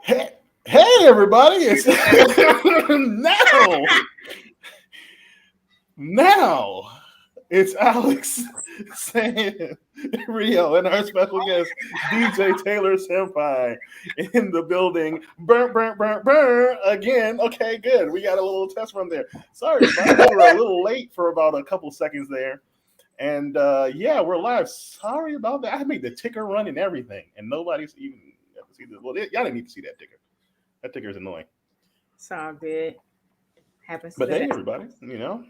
Hey, everybody! It's now. It's Alex saying Rio and our special guest DJ Taylor Senpai in the building. Burn again. Okay, good. We got a little test run there. Sorry, everybody. We were a little late for about a couple seconds there. And yeah, we're live. Sorry about that. I made the ticker run and everything, and nobody's even see this. Well, y'all didn't need to see that ticker. That ticker is annoying. It's all good. Happens. But hey, everybody, we're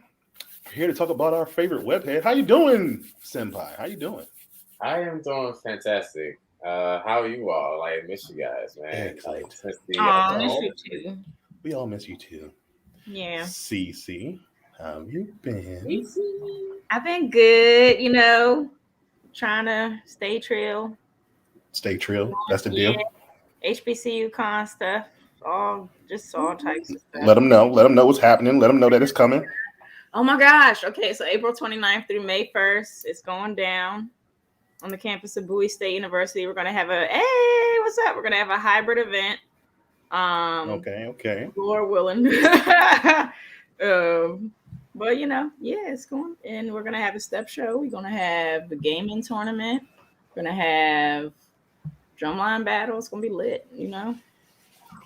here to talk about our favorite webhead. How you doing, Senpai? How you doing? I am doing fantastic. How are you all? I miss you guys, man. Excellent. I miss you too. We all miss you too. Yeah. Cece, how have you been? I've been good, trying to stay trill. Stay trill. That's the deal. HBCU con stuff. All types of stuff. Let them know what's happening. Let them know that it's coming. Oh my gosh. Okay, so April 29th through May 1st, it's going down on the campus of Bowie State University. We're gonna have what's up? We're gonna have a hybrid event. Okay. Lord willing. But it's going, and we're gonna have a step show. We're gonna have the gaming tournament. We're gonna have drumline battle. It's gonna be lit,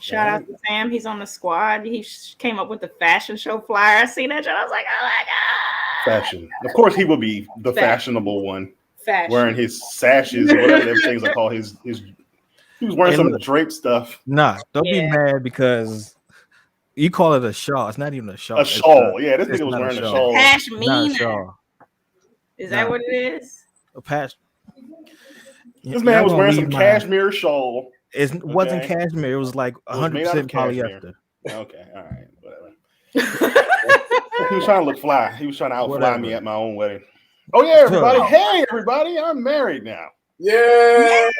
Shout out to Sam. He's on the squad. He came up with the fashion show flyer. I seen that. I was like, oh my god! Fashion. Of course, he will be the fashionable one. Fashion. Wearing his sashes or whatever them things I call his. He was wearing some drape stuff. Nah, don't be mad because you call it a shawl. It's not even a shawl. A shawl. This nigga was wearing a shawl. Pashmina. Is that what it is? A patch. This man was wearing some cashmere shawl. It wasn't cashmere. It was like 100% polyester. Okay, all right, whatever. He was trying to look fly. He was trying to outfly me at my own wedding. Oh yeah, everybody! Hey, everybody! I'm married now. Yay!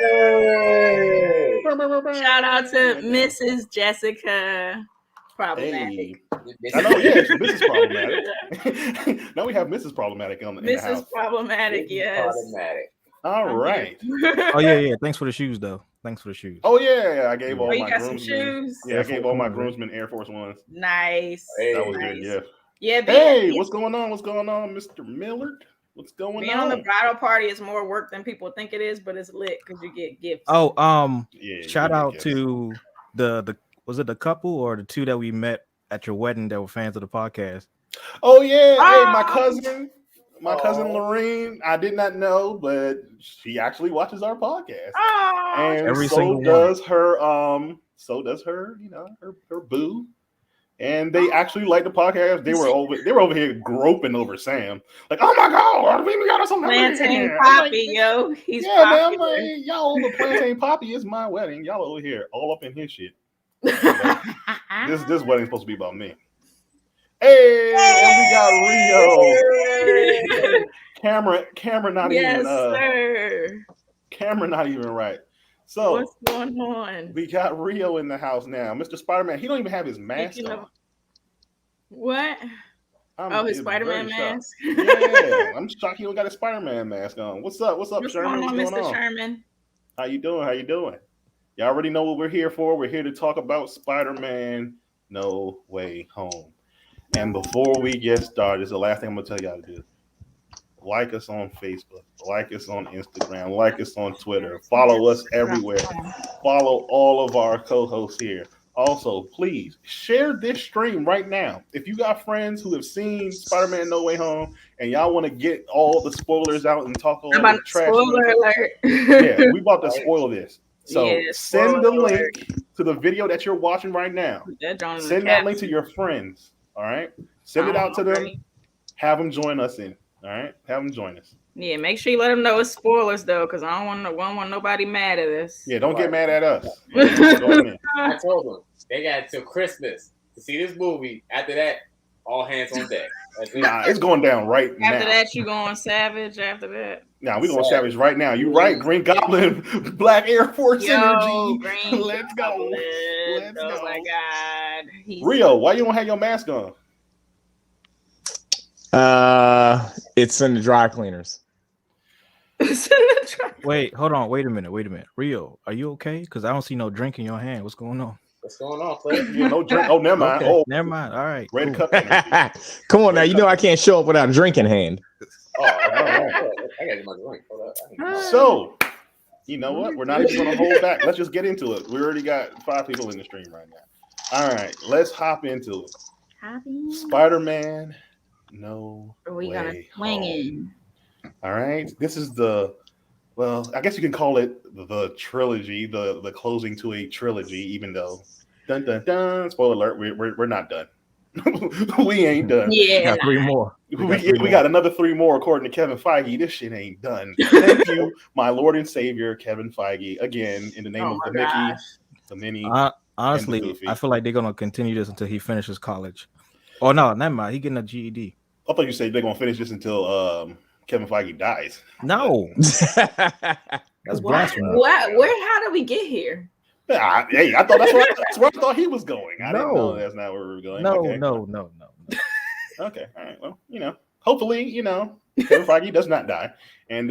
Shout out to Mrs. Jessica. Problematic. Hey. I know, Mrs. Problematic. Now we have Mrs. Problematic in the house. Mrs. Problematic, yes. Problematic. All right. Oh yeah. Thanks for the shoes, though. Oh yeah, I gave all you my got groomsmen. Some shoes? Yeah, I gave all my groomsmen Air Force Ones. Nice. Hey, that was good. Yeah. Yeah. Hey, what's going on? Mr. Millard? What's going being on? On the bridal party is more work than people think it is, but it's lit because you get gifts. Oh, shout out to the was it the couple or the two that we met at your wedding that were fans of the podcast? Oh yeah, hey, my cousin Lorene. I did not know, but she actually watches our podcast, and every so single does one. her, her boo. And they actually like the podcast. They were over here groping over Sam. Like, oh my god, we got something. Plantain Poppy, yo. He's man. I'm like, y'all over Plantain Poppy. It's my wedding. Y'all over here all up in his shit. This wedding's supposed to be about me. Hey, and we got Rio. Camera not even. Sir. Camera not even right. So what's going on? We got Rio in the house now. Mr. SpiderMan. He don't even have his mask on. What? His SpiderMan mask. Yeah, I'm shocked he don't got his SpiderMan mask on. What's up, Sherman? What's going on, Mr. Sherman? How you doing? Y'all already know what we're here for. We're here to talk about Spider-Man No Way Home. And before we get started, it's the last thing I'm gonna tell y'all to do. Like us on Facebook, like us on Instagram, like us on Twitter, follow us everywhere. Follow all of our co-hosts here. Also, please share this stream right now. If you got friends who have seen Spider-Man No Way Home and y'all want to get all the spoilers out and talk all the trash. Spoiler alert. Yeah, we about to spoil this. So send the link to the video that you're watching right now. Send that link to your friends. All right. Send it out to them. Have them join us in. All right. Have them join us. Yeah. Make sure you let them know it's spoilers though, because I don't want nobody mad at us. Yeah. Don't get mad at us. I told them they got till Christmas to see this movie. After that, all hands on deck. Nah, it's going down right now. After that, you going savage. After that. Nah, we going savage right now. You right, Green Goblin, Black Air Force energy. Let's go. Let's go. Oh my God. Rio, why you don't have your mask on? It's in the dry cleaners. Wait, hold on. Wait a minute. Rio, are you okay? Because I don't see no drink in your hand. What's going on? What's going on, Clay? Yeah, no drink. Oh, never mind. Okay, Oh, never mind. All right. red Cool. cup. Come on now, you know I can't show up without a drink in hand. Oh, I got my drink. Hold up. So, you know what? We're not even going to hold back. Let's just get into it. We already got 5 people in the stream right now. All right, let's hop into it. Spider-Man, No Are we gonna Way swing Home. in? All right, this is well, I guess you can call it the trilogy, the closing to a trilogy. Even though, dun dun dun, spoiler alert, we're not done. We ain't done. Yeah, Got 3 more. We got another 3 more according to Kevin Feige. This shit ain't done. Thank you, my Lord and Savior, Kevin Feige. Again, in the name of the Mickey, the Minnie. Honestly, I feel like they're gonna continue this until he finishes college. Oh no, never mind. He getting a GED. I thought you said they're gonna finish this until Kevin Feige dies. No, that's blasphemy. Where? How did we get here? Hey, I thought that's where I thought he was going. I didn't know that's not where we were going. No, okay. no. Okay, all right. Well, hopefully, Kevin Feige does not die, and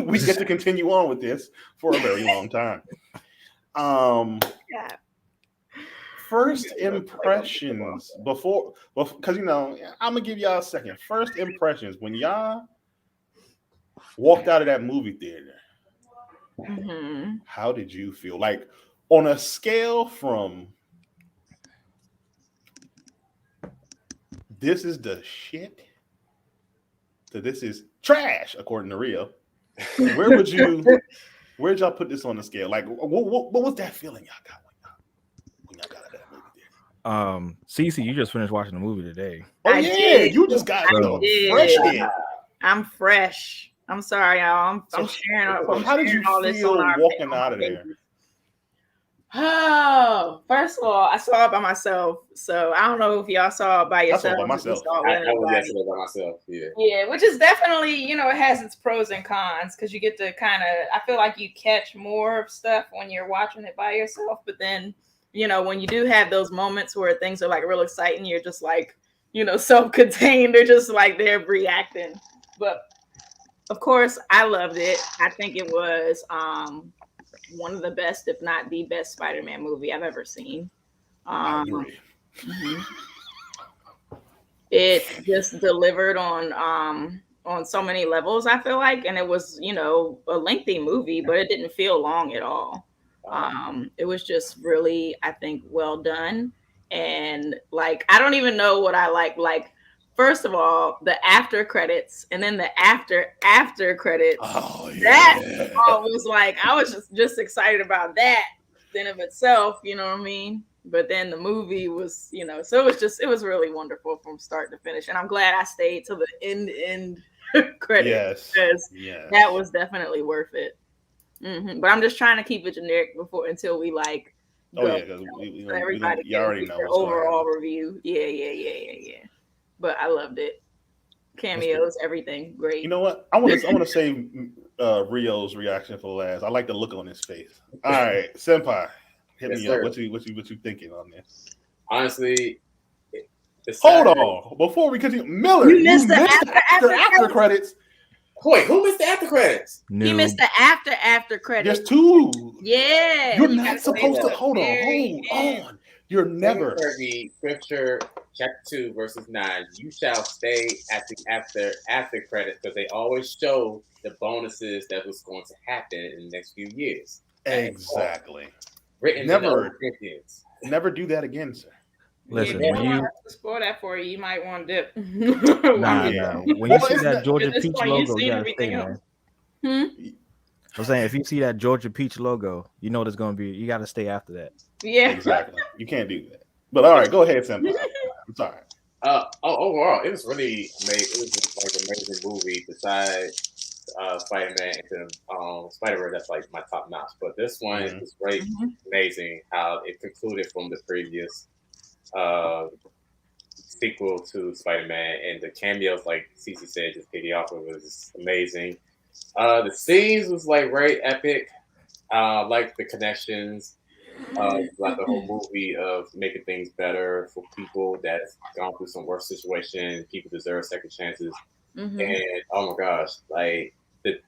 we get to continue on with this for a very long time. Yeah. First impressions before, because I'm gonna give y'all a second. First impressions when y'all walked out of that movie theater. Mm-hmm. How did you feel? Like on a scale from this is the shit to this is trash, according to Rio. Where'd y'all put this on the scale? Like, what was that feeling y'all got when y'all got out of that movie theater? Cece, you just finished watching the movie today. Oh, I yeah, did. you just got fresh hit. I'm fresh. I'm sorry, y'all. I'm sharing. How did you all this feel on walking out of there? Oh, first of all, I saw it by myself, so I don't know if y'all saw it by I saw yourself. it by myself. I was yesterday by myself. Yeah. Yeah, which is definitely, it has its pros and cons because you get to I feel like you catch more of stuff when you're watching it by yourself. But then, when you do have those moments where things are like real exciting, you're just like, self-contained. They're just like they're reacting. But of course, I loved it. I think it was one of the best, if not the best, Spider-Man movie I've ever seen. I agree. Mm-hmm. It just delivered on so many levels, I feel like, and it was a lengthy movie, but it didn't feel long at all. It was just really, I think, well done, and like I don't even know what I like. First of all, the after credits, and then the after credits. Oh yeah, that was like I was just excited about that in of itself. You know what I mean? But then the movie was, so it was really wonderful from start to finish. And I'm glad I stayed to the end credit because that was definitely worth it. Mm-hmm. But I'm just trying to keep it generic until we like. Oh yeah, because everybody you already know what's overall review. Yeah. But I loved it. Cameos, everything, great. You know what? I want to save Rio's reaction for last. I like the look on his face. All right, Senpai. Hit me up. What you thinking on this? Honestly, hold on before we continue. Miller, you missed the after credits. Wait, who missed the after credits? He missed the after credits. There's 2. Yeah, you're not supposed to. Hold on. You're never. Scripture chapter 2 verses 9. You shall stay at the after credits because they always show the bonuses that was going to happen in the next few years. Exactly. Written never do that again, sir. Listen, when you spoil that for you, you might want to dip. Nah. When you see that Georgia Peach logo, you gotta stay, man. I'm saying if you see that Georgia Peach logo, you know what it's gonna be. You gotta stay after that. Yeah, exactly. You can't do that. But all right, go ahead, Sam. I'm sorry. Overall, it was really amazing. It was like an amazing movie. Besides Spider-Man into Spider-Verse, that's like my top notch. But this one is great, amazing how it concluded from the previous sequel to Spider-Man, and the cameos, like Cece said, just piggy off of it was amazing. The scenes was like very epic. Like the connections, like the whole movie of making things better for people that's gone through some worse situations. People deserve second chances, and oh my gosh, like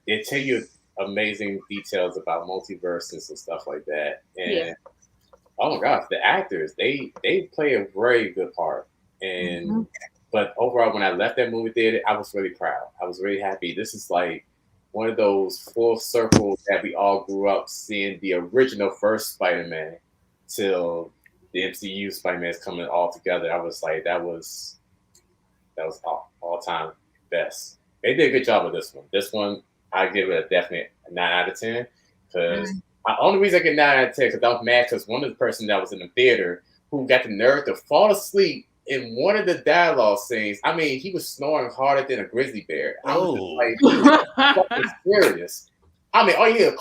they tell you amazing details about multiverses and stuff like that. And oh my gosh, the actors they play a very good part. And but overall, when I left that movie theater, I was really proud. I was really happy. This is like one of those full circles that we all grew up seeing the original first Spider-Man till the MCU Spider-Man is coming all together. I was like, that was all time best. They did a good job with this one. This one, I give it a definite 9 out of 10. Because the only reason I get 9 out of 10 because I was mad because one of the person that was in the theater who got the nerve to fall asleep in one of the dialogue scenes. I mean, he was snoring harder than a grizzly bear. I was just like, fucking serious. I mean, you hear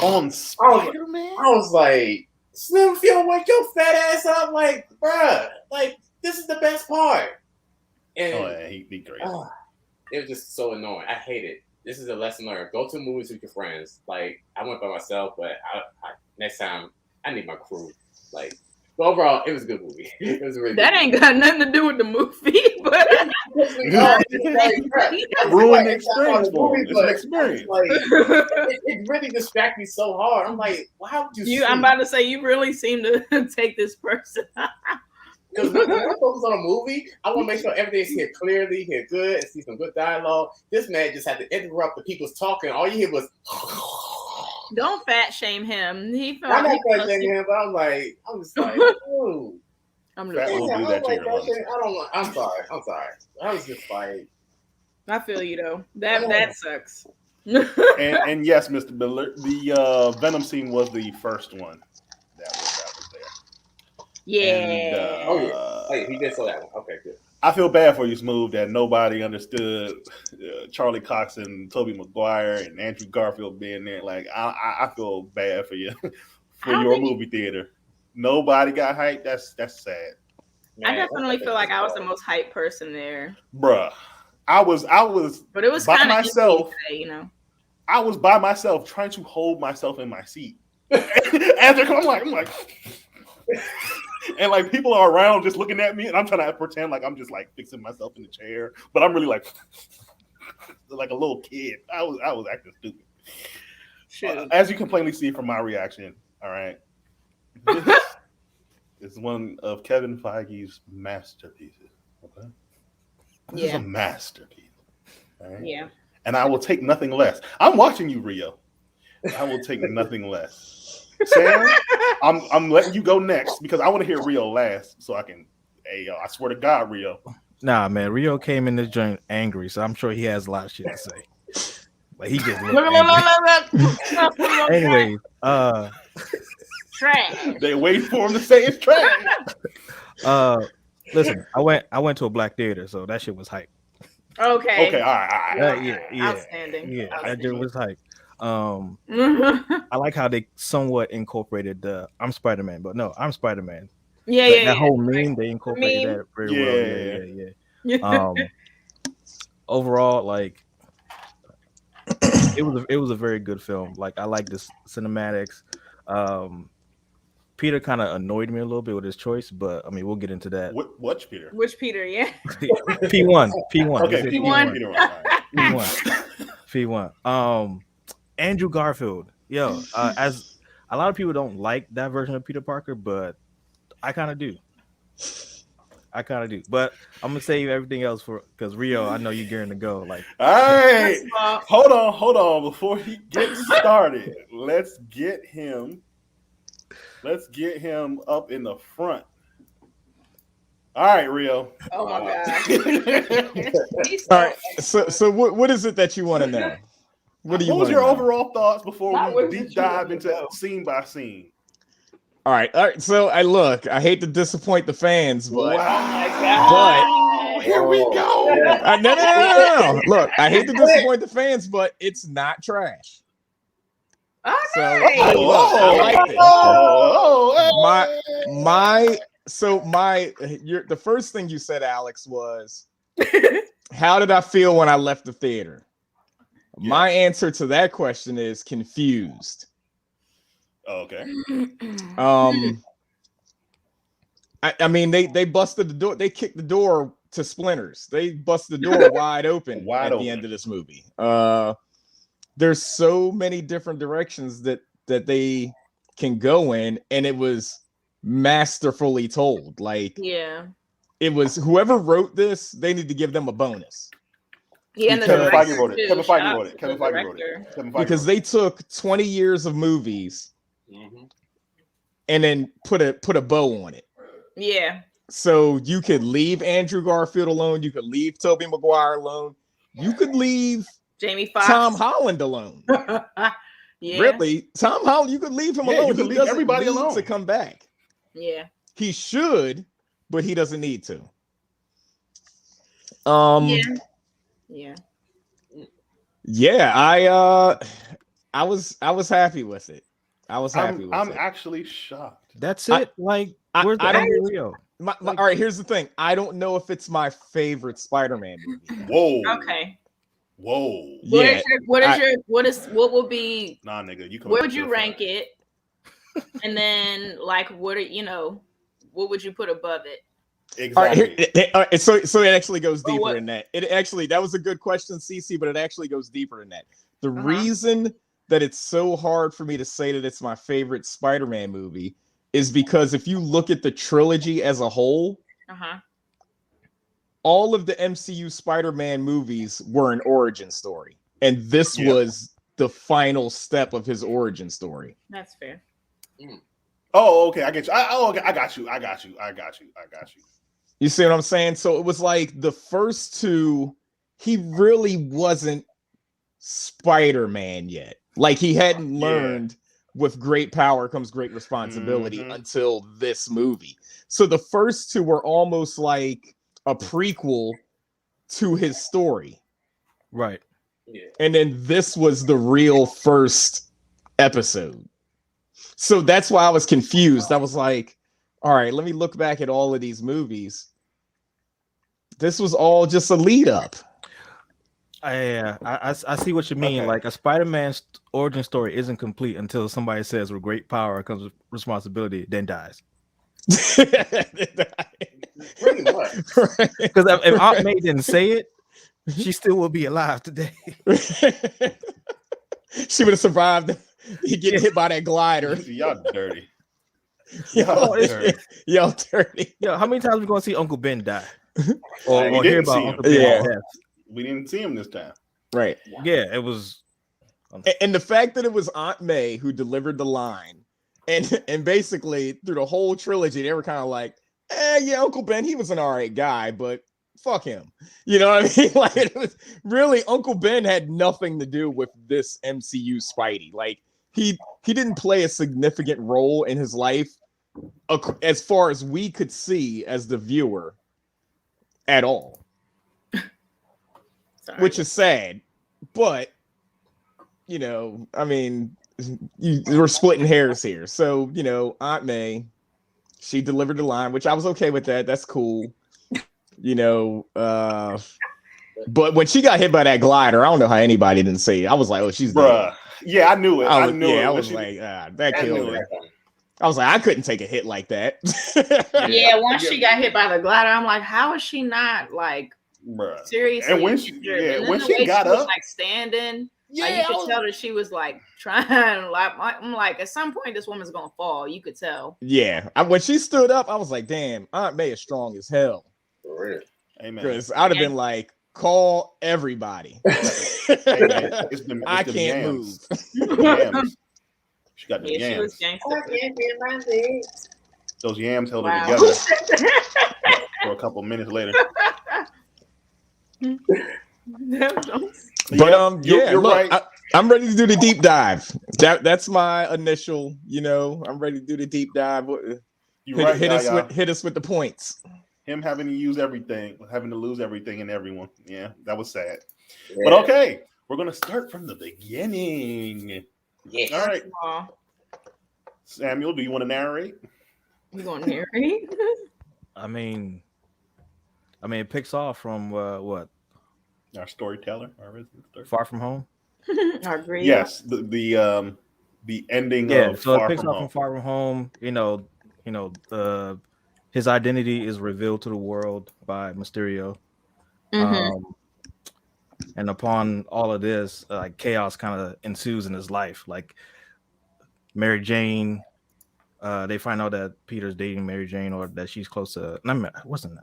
on Spider-Man? I was like, Slim, if you don't wake your fat ass up, like, bruh, like, this is the best part. And he'd be great. It was just so annoying. I hate it. This is a lesson learned. Go to movies with your friends. Like, I went by myself, but I next time I need my crew. Like, but overall, it was a good movie. It was really that ain't got nothing to do with the movie, but ruined the experience for me. It's an experience. Like, it really distracted me so hard. I'm like, why would you? I'm about to say you really seem to take this person. Because when I focus on a movie, I want to make sure everything's here clearly, here good, and see some good dialogue. This man just had to interrupt the people's talking. All you hear was. Don't fat shame him. He felt. I'm not fat shaming him, but I'm just like, ooh. I'm do that to your I don't know. I'm sorry. I was just like. I feel you though. That sucks. and yes, Mr. Miller, the Venom scene was the first one that was there. Yeah. And, he did say that one. Okay, good. I feel bad for you, Smooth, that nobody understood Charlie Cox and Tobey Maguire and Andrew Garfield being there. Like, I feel bad for you, for your movie theater. Nobody got hyped. That's sad. Man, I definitely feel like I was the most hyped person there. Bruh. I was but it was by myself, you know. I was by myself trying to hold myself in my seat. As they're coming, I'm like and like people are around just looking at me, and I'm trying to pretend like I'm just like fixing myself in the chair, but I'm really like a little kid. I was acting stupid. As you can plainly see from my reaction, all right, this is one of Kevin Feige's masterpieces. Okay, this is a masterpiece. Right? Yeah, and I will take nothing less. I'm watching you, Rio. I will take nothing less. Sam, I'm letting you go next because I want to hear Rio last, so I can. Hey, I swear to God, Rio. Nah, man, Rio came in this joint angry, so I'm sure he has a lot of shit to say. But he just anyway. Trash. They wait for him to say it's trash. Listen, I went to a black theater, so that shit was hype. Okay. All right. Yeah. Outstanding. Yeah, Outstanding. that shit was hype. I like how they somewhat incorporated the I'm Spider-Man, but no, I'm Spider-Man. That whole meme, they incorporated that very well. Yeah. Overall, like it was a very good film. Like I like the cinematics. Peter kind of annoyed me a little bit with his choice, but I mean we'll get into that. Which Peter? Which Peter? Yeah. P1. Okay, P1. Andrew Garfield. As a lot of people don't like that version of Peter Parker, but I kind of do. But I'm gonna save everything else for because Rio, I know you're gearing to go. Like, all right, hold on. Before he gets started, let's get him up in the front. All right, Rio. Oh my God. All right. So what is it that you want to know? What do you? What was your know? overall thoughts before we deep dive into scene by scene? All right. So I hate to disappoint the fans, but here we go. No. Look, I hate to disappoint the fans, but it's not trash. Okay. So I liked it. The first thing you said, Alex, was how did I feel when I left the theater? Yeah. My answer to that question is confused. Okay. I mean they busted the door, they kicked the door to splinters. They busted the door wide open at the end of this movie. there's so many different directions that they can go in, and it was masterfully told. Like, yeah, it was whoever wrote this, they need to give them a bonus. Yeah, and the Kevin director Feige wrote it. too. Kevin Shout Feige out wrote to it. Kevin the Feige wrote director. it. Kevin Feige Because wrote they it. took 20 years of movies Mhm. and then put a bow on it. Yeah, So you could leave Andrew Garfield alone. You could leave Tobey Maguire alone. You could leave Jamie Foxx. Tom Holland alone. Yeah, Really, Tom Holland, you could leave him Yeah, alone. you can He leave doesn't everybody need alone. to come back. yeah, He should, but he doesn't need to. yeah. Yeah, I was happy with it. I was happy with I'm it. actually shocked. That's it. Where's the Rio? All right, here's the thing. I don't know if it's my favorite Spider-Man movie. Whoa. Okay. Whoa. Yeah, What will be? Nah, nigga, you. Where would you rank it? And then, like, what would you put above it? Exactly. All right, so it actually goes But deeper what- in that. That was a good question, CC, but it actually goes deeper in that. The reason that it's so hard for me to say that it's my favorite Spider-Man movie is because if you look at the trilogy as a whole, all of the MCU Spider-Man movies were an origin story, and this was the final step of his origin story. That's fair. Oh, okay. I get you. Okay. I got you. You see what I'm saying? So it was like the first two, he really wasn't Spider-Man yet. Like, he hadn't learned with great power comes great responsibility until this movie. So the first two were almost like a prequel to his story. Right. Yeah. And then this was the real first episode. So that's why I was confused. I was like, all right, let me look back at all of these movies. This was all just a lead up. I see what you mean. Okay. Like, a Spider-Man's origin story isn't complete until somebody says with great power comes responsibility, then dies. Pretty much. Because if Aunt May didn't say it, she still will be alive today. She would have survived getting hit by that glider. Y'all dirty. Y'all dirty. Y'all dirty. Yo, how many times we gonna see Uncle Ben die? Or We hear didn't about see Uncle him. Ben's Yeah. death? We didn't see him this time. Right. Yeah, it was. And the fact that it was Aunt May who delivered the line, and basically through the whole trilogy, they were kind of like, yeah, Uncle Ben, he was an all right guy, but fuck him. You know what I mean? Like, it was really, Uncle Ben had nothing to do with this MCU Spidey. Like, he didn't play a significant role in his life as far as we could see as the viewer at all. Sorry. Which is sad, but you know, I mean, we're splitting hairs here. So, you know, Aunt May, she delivered the line, which I was okay with that. That's cool. You know, but when she got hit by that glider, I don't know how anybody didn't say it. I was like, oh, she's Bruh. dead. Yeah, I knew it. I knew it. I When was she- like, that I killed knew her. it. I was like, I couldn't take a hit like that. Yeah, once she got hit by the glider, I'm like, how is she not like Bruh. seriously? And when she- injured? yeah, And then when the she way got was, up- like standing, like, Yeah, you I could was- tell that she was like trying. Like, I'm like, at some point, this woman's gonna fall. You could tell. Yeah, when she stood up, I was like, damn, Aunt May is strong as hell. For real. Amen. Because I'd have been like, call everybody. Hey, man, it's them I yams. can't move. Them yams. She got the Yeah, she was yams. gangster. Those yams held Wow. her together for a couple minutes later. But you're look, right. I'm ready to do the deep dive. That's my initial, you know, I'm ready to do the deep dive. You're right, Hit us with the points. Him having to use everything, having to lose everything and everyone. Yeah, that was sad. Yeah. But okay, we're gonna start from the beginning. Yeah. All right, Aw, Samuel, do you want to narrate? you gonna narrate? I mean, it picks off from what? Our storyteller, our resident story. Far From Home. I agree. Yes, the ending Yeah, of so Far it picks From off Home. from Far From Home. His identity is revealed to the world by Mysterio. Mhm. And upon all of this, like chaos kind of ensues in his life. Like Mary Jane, they find out that Peter's dating Mary Jane, or that she's close to. Not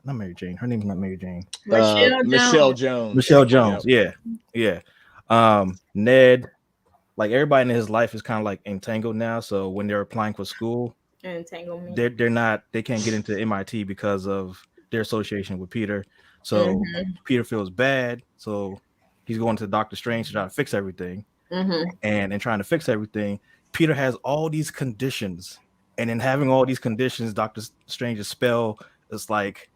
Mary Jane. Her name is not Mary Jane. Michelle Jones. Michelle Jones. Yep. Yeah. Ned, like everybody in his life is kind of like entangled now. So when they're applying for school, entanglement, they can't get into MIT because of their association with Peter. So Peter feels bad. So he's going to Doctor Strange to try to fix everything. And in trying to fix everything, Peter has all these conditions. And in having all these conditions, Doctor Strange's spell is like,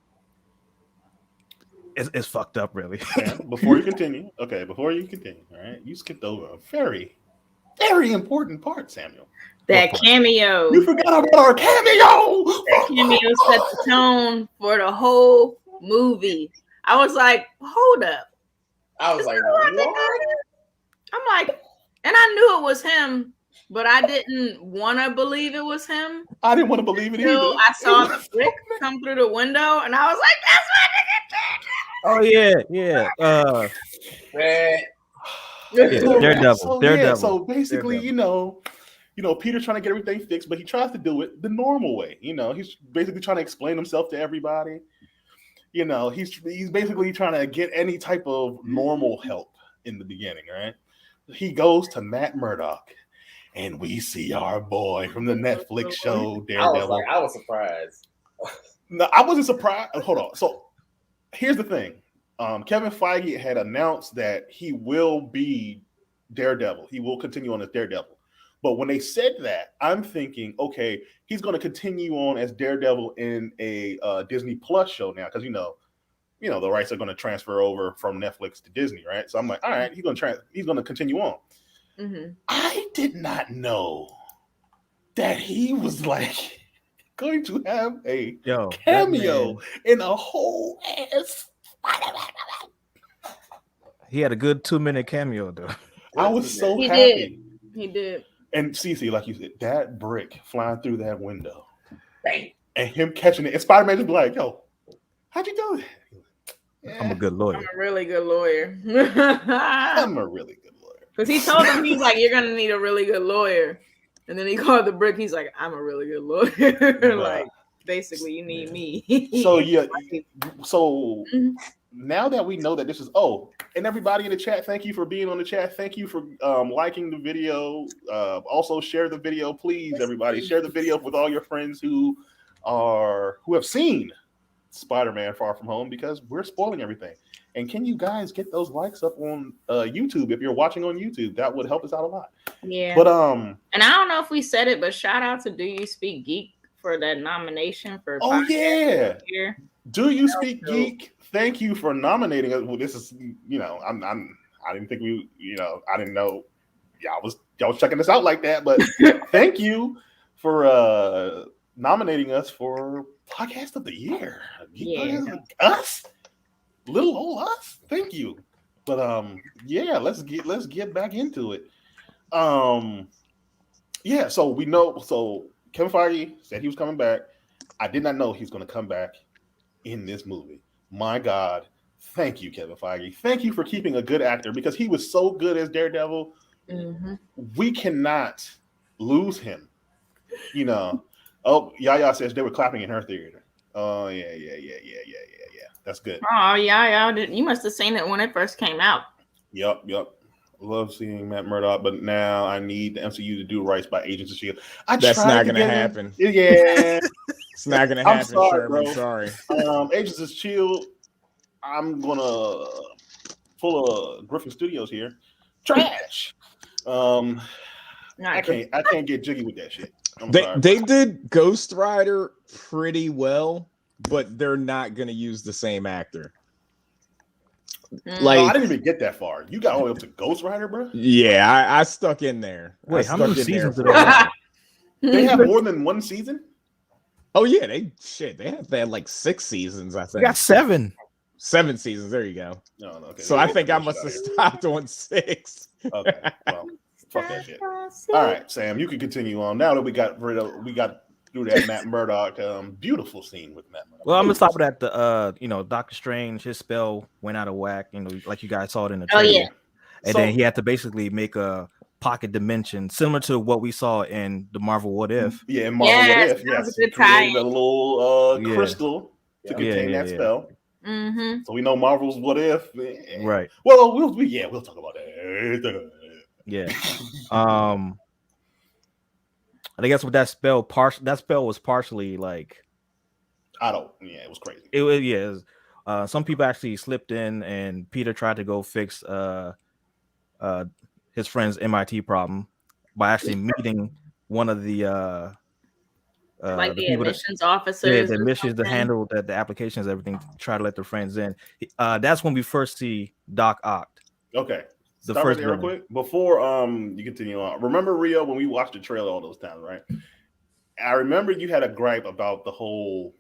it's fucked up, really. Yeah, before you continue, all right, you skipped over a very, very important part, Samuel. That cameo. You forgot about our cameo. That cameo set the tone for the whole movie. I was like, hold up. I was like, what? I'm like, and I knew it was him, but I didn't want to believe it was him. I didn't want to believe it either. I saw the brick come through the window, and I was like, that's my nigga. Oh yeah. Man. Daredevil. So basically, Daredevil. Peter's trying to get everything fixed, but he tries to do it the normal way. He's basically trying to explain himself to everybody. He's basically trying to get any type of normal help in the beginning, right? He goes to Matt Murdock, and we see our boy from the Netflix show Daredevil. I was surprised. No, I wasn't surprised. Hold on. So here's the thing. Kevin Feige had announced that he will be Daredevil. He will continue on as Daredevil. But when they said that, I'm thinking, okay, he's going to continue on as Daredevil in a Disney Plus show now, because the rights are going to transfer over from Netflix to Disney, right? So I'm like, all right, he's going to continue on. I did not know that he was like going to have a cameo in a whole ass. He had a good 2-minute cameo though. I was so happy. He did. And Cece, like you said, that brick flying through that window, bang, and him catching it, and Spider-Man just be like, "Yo, how'd you do it?" Yeah. I'm a good lawyer. I'm a really good lawyer. I'm a really good lawyer. Because he told him, he's like, "You're gonna need a really good lawyer," and then he called the brick. He's like, "I'm a really good lawyer." Like, basically, you need me. So yeah. So now that we know that this is and everybody in the chat, thank you for being on the chat. Thank you for liking the video. Also share the video, please, everybody. Share the video with all your friends who have seen Spider-Man Far From Home, because we're spoiling everything. And can you guys get those likes up on YouTube? If you're watching on YouTube, that would help us out a lot. Yeah. But and I don't know if we said it, but shout out to Do You Speak Geek for that nomination for yeah. Here. Do You Speak Geek? Thank you for nominating us. Well, this is, I didn't think I didn't know y'all was checking this out like that, but thank you for nominating us for Podcast of the Year. Us, little old us. Thank you. But let's get back into it. So we know. So Kevin Feige said he was coming back. I did not know he was going to come back in this movie. My God, thank you, Kevin Feige. Thank you for keeping a good actor, because he was so good as Daredevil. We cannot lose him. Yaya says they were clapping in her theater. Oh, yeah. That's good. Oh, yeah. You must have seen it when it first came out. Yep. Love seeing Matt Murdock, but now I need the MCU to do rights by Agents of S.H.I.E.L.D. That's not going to happen. Yeah. It's not going to happen, Sherman. I'm sorry. Agents of S.H.I.E.L.D., I'm going to full of Griffin Studios here. Trash. I can't get jiggy with that shit. They did Ghost Rider pretty well, but they're not going to use the same actor. Like, I didn't even get that far. You got all the way up to Ghost Rider, bro? Yeah, I stuck in there. Wait, how many seasons did they have? More than one season? Oh yeah, they had like 6 seasons, I think. We got 7 seasons. There you go. No, okay. So I think I must have stopped on 6. Okay, well, fuck that shit. All right, Sam, you can continue on. Now that we got through that Matt Murdock beautiful scene with Matt Murdock. Well, I'm gonna stop it at the Doctor Strange, his spell went out of whack, like you guys saw it in the trailer. yeah. And then he had to basically make a pocket dimension similar to what we saw in the Marvel What If. Yeah, in Marvel What If, that was yes. a good tie-in. A little crystal to contain that spell. Mm-hmm. So we know Marvel's What If. Right. Well, we'll talk about that. Yeah. I guess with that spell, was partially like it was crazy. It was some people actually slipped in, and Peter tried to go fix his friend's MIT problem by actually meeting one of the like the admissions the officers. the admissions to handle the applications, everything, to try to let their friends in. That's when we first see Doc Ock. Okay. The Stop first real quick before you continue on. Remember, Rio, when we watched the trailer all those times, right? I remember you had a gripe about the whole,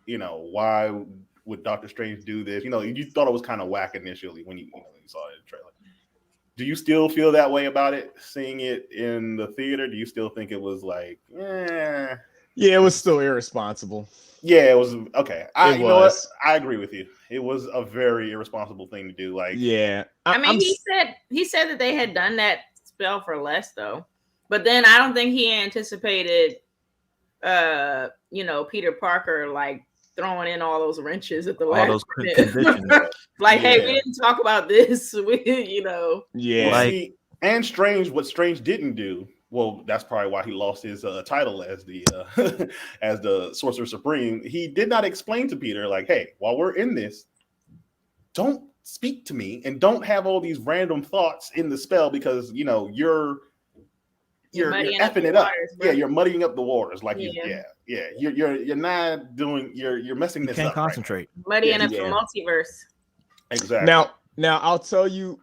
why would Doctor Strange do this? You thought it was kind of whack initially when you saw it in the trailer. Do you still feel that way about it, seeing it in the theater? Do you still think it was like, Yeah, it was still irresponsible. Yeah, it was okay. You know what? I agree with you. It was a very irresponsible thing to do. Like, yeah, he said that they had done that spell for less though, but then I don't think he anticipated, Peter Parker like throwing in all those wrenches at the last those conditions. Like, hey, we didn't talk about this. Yeah, and Strange. What Strange didn't do. Well, that's probably why he lost his title as the as the Sorcerer Supreme. He did not explain to Peter, like, hey, while we're in this, don't speak to me and don't have all these random thoughts in the spell because you're effing it up. Yeah, you're muddying up the waters. Like you're not doing. You're messing this up. You can't concentrate. Right? Muddying up the multiverse. Exactly. Now I'll tell you,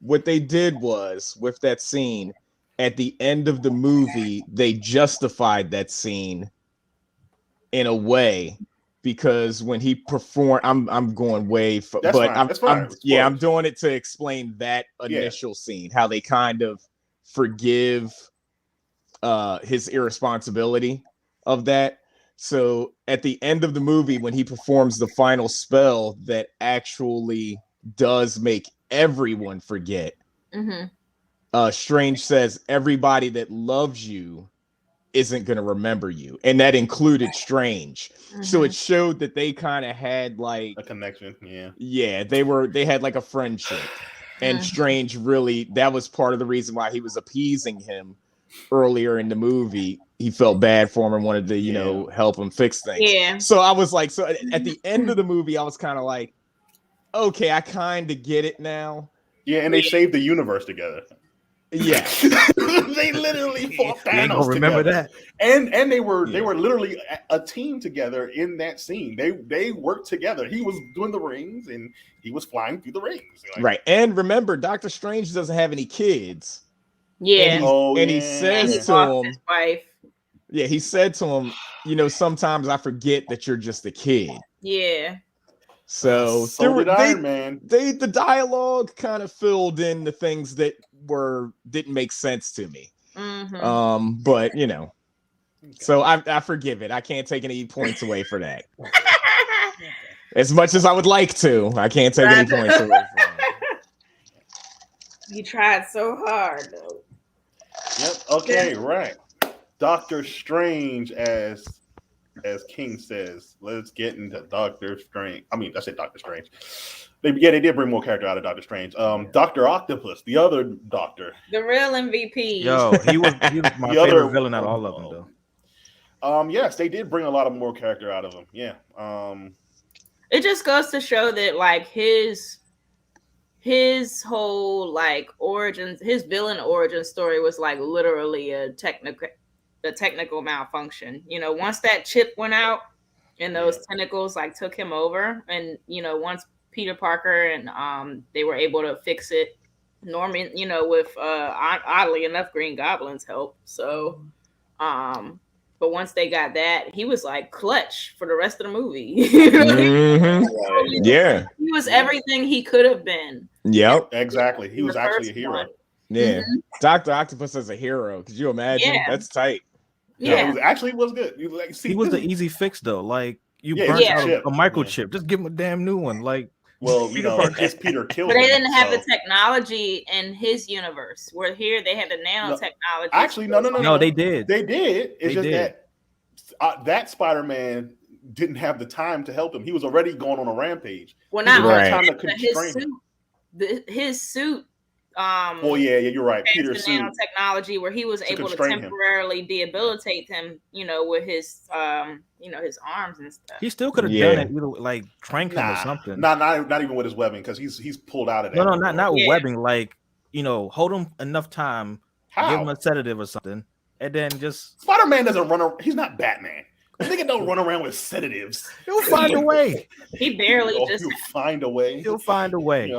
what they did was with that scene. At the end of the movie, they justified that scene in a way because when he performed, I'm going way, I'm doing it to explain that initial scene, how they kind of forgive his irresponsibility of that. So at the end of the movie, when he performs the final spell, that actually does make everyone forget. Mm-hmm. Strange says everybody that loves you isn't going to remember you, and that included Strange. Mm-hmm. So it showed that they kind of had like a connection. They had like a friendship, and Strange really, that was part of the reason why he was appeasing him earlier in the movie. He felt bad for him and wanted to help him fix things. So I was like, at the end of the movie, I was kind of like, okay, I kind of get it now. Yeah, and they saved the universe together. Yeah, they literally fought Thanos. Remember together. that? And they were literally a team together in that scene. They worked together. He was doing the rings and he was flying through the rings. Like, right. And remember, Doctor Strange doesn't have any kids. Yeah. And he says to him, his wife. Yeah, he said to him, sometimes I forget that you're just a kid. Yeah. So did Iron Man. The dialogue kind of filled in the things that didn't make sense to me. Mm-hmm. But so I forgive it. I can't take any points away for that. As much as I would like to, I can't take any points away from it. You tried so hard though. Yep. Okay, right. Doctor Strange, as King says, let's get into Doctor Strange. I mean, I said Doctor Strange. They did bring more character out of Doctor Strange. Dr. Octopus, the other doctor. The real MVP. Yo, he was my favorite villain out of all of them, though. Yes, they did bring a lot of more character out of him. Yeah. It just goes to show that like his whole like origins, his villain origin story was like literally a technical malfunction. Once that chip went out and those tentacles like took him over, and once Peter Parker and they were able to fix it, Norman, with oddly enough Green Goblin's help. So but once they got that, he was like clutch for the rest of the movie. Yeah, he was everything he could have been. Yep, exactly. He was actually a hero. Yeah, Dr. Octopus as a hero. Could you imagine? Yeah. That's tight. Yeah, it was good. You like see, he was the easy fix though. Like you Yeah, burnt yeah. out chip. a microchip. Just give him a damn new one. Like Well, you know, his Peter killed But they him, didn't have so- the technology in his universe. Where here they had the nanotechnology. Actually, no. they did. They did. It's They just did. that that Spider-Man didn't have the time to help him. He was already going on a rampage. Well, He not didn't have Right. time to his constrain him. suit. His suit. Well, yeah, you're right. Has Peter's the suit. nanotechnology where he was able to constrain him. temporarily debilitate him, you know, with his his arms and stuff. He still could have Yeah. done it, either like trank him or something. Not even with his webbing, because he's pulled out of that. No, not with Yeah. webbing. Like hold him enough time, How? give him a sedative or something, and then just Spider-Man doesn't run around. He's not Batman. The nigga don't run around with sedatives. he'll find a way. He barely just He'll find a way. He'll find a way.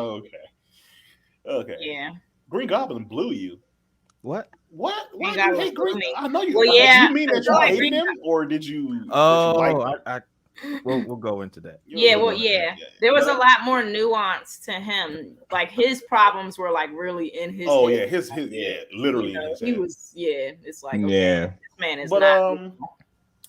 Okay. yeah. Green Goblin blew you. What? What? Why Green do you Goblin hate Green? blew me. I know you. Well, yeah, You mean that you I like hated Green him, or did you? Oh, like him? we'll go into that. Yeah. There was a lot more nuance to him. Like his problems were like really in his Oh head. yeah, literally. You know, in his he head. was It's like okay, Yeah. this man is But not.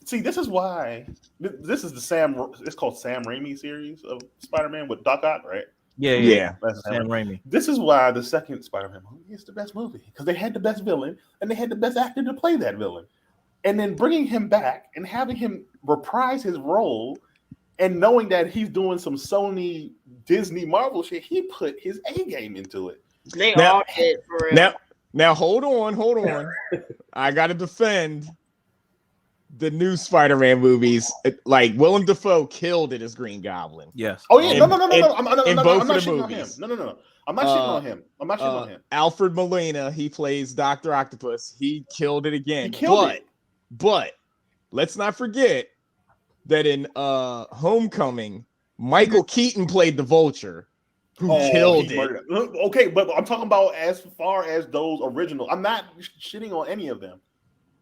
see, this is why this is the It's called Sam Raimi series of Spider-Man with Doc Ock, right? Yeah. That's Sam Raimi. This is why the second Spider-Man movie is the best movie, because they had the best villain and they had the best actor to play that villain, and then bringing him back and having him reprise his role, and knowing that he's doing some Sony, Disney, Marvel shit, he put his A game into it. They Now- all did for real. Now hold on. I gotta defend the new Spider-Man movies. Like Willem Dafoe killed it as Green Goblin. Yes. Oh yeah, In- no. in both I'm not of the shitting on him. movies. No. I'm not shitting on him. I'm not shitting on him. Alfred Molina, he plays Dr. Octopus. He killed it again. He killed it. But let's not forget that in Homecoming, Michael Keaton played the Vulture, who killed he it. murdered him. Okay, but I'm talking about as far as those original. I'm not shitting on any of them.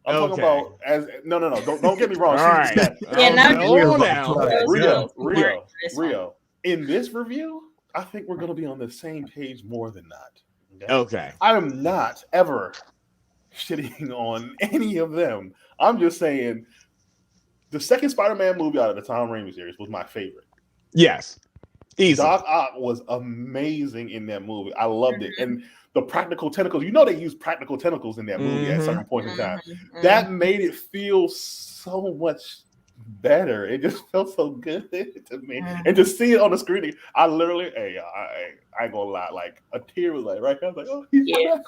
I'm talking about as no. Don't get me wrong. All right. Yeah, Rio. In this review, I think we're gonna be on the same page more than not. Okay. I am not ever shitting on any of them. I'm just saying the second Spider-Man movie out of the Tom Raimi series was my favorite. Yes. Easy. Doc Ock was amazing in that movie. I loved it. And the practical tentacles, they use practical tentacles in that movie at certain points in time. That made it feel so much better. It just felt so good to me. And to see it on the screen, I literally, I ain't gonna lie, like a tear was like right there. I was like, oh, yeah.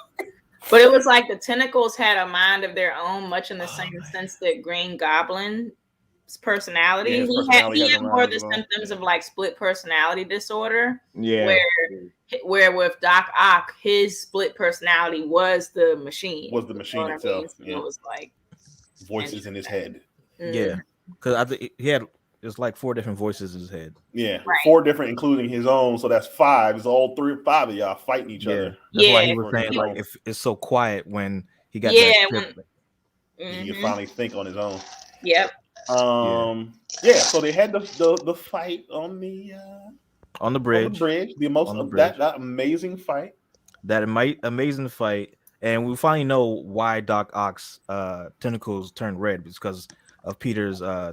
But it was like the tentacles had a mind of their own, much in the same sense that Green Goblin's personality. Yeah, he had more of the symptoms of like split personality disorder. Yeah. Where with Doc Ock, his split personality was the machine. Was the machine itself. So it was like voices in his head. Yeah. Because I think he had it's like 4 different voices in his head. Yeah. Right. 4 different, including his own. So that's 5. It's all 5 of y'all fighting each other. That's why he was saying like if it's so quiet when he got that trip. He could finally think on his own. Yep. So they had the fight on the bridge. That amazing fight. That amazing fight. And we finally know why Doc Ock's tentacles turned red, because of Peter's the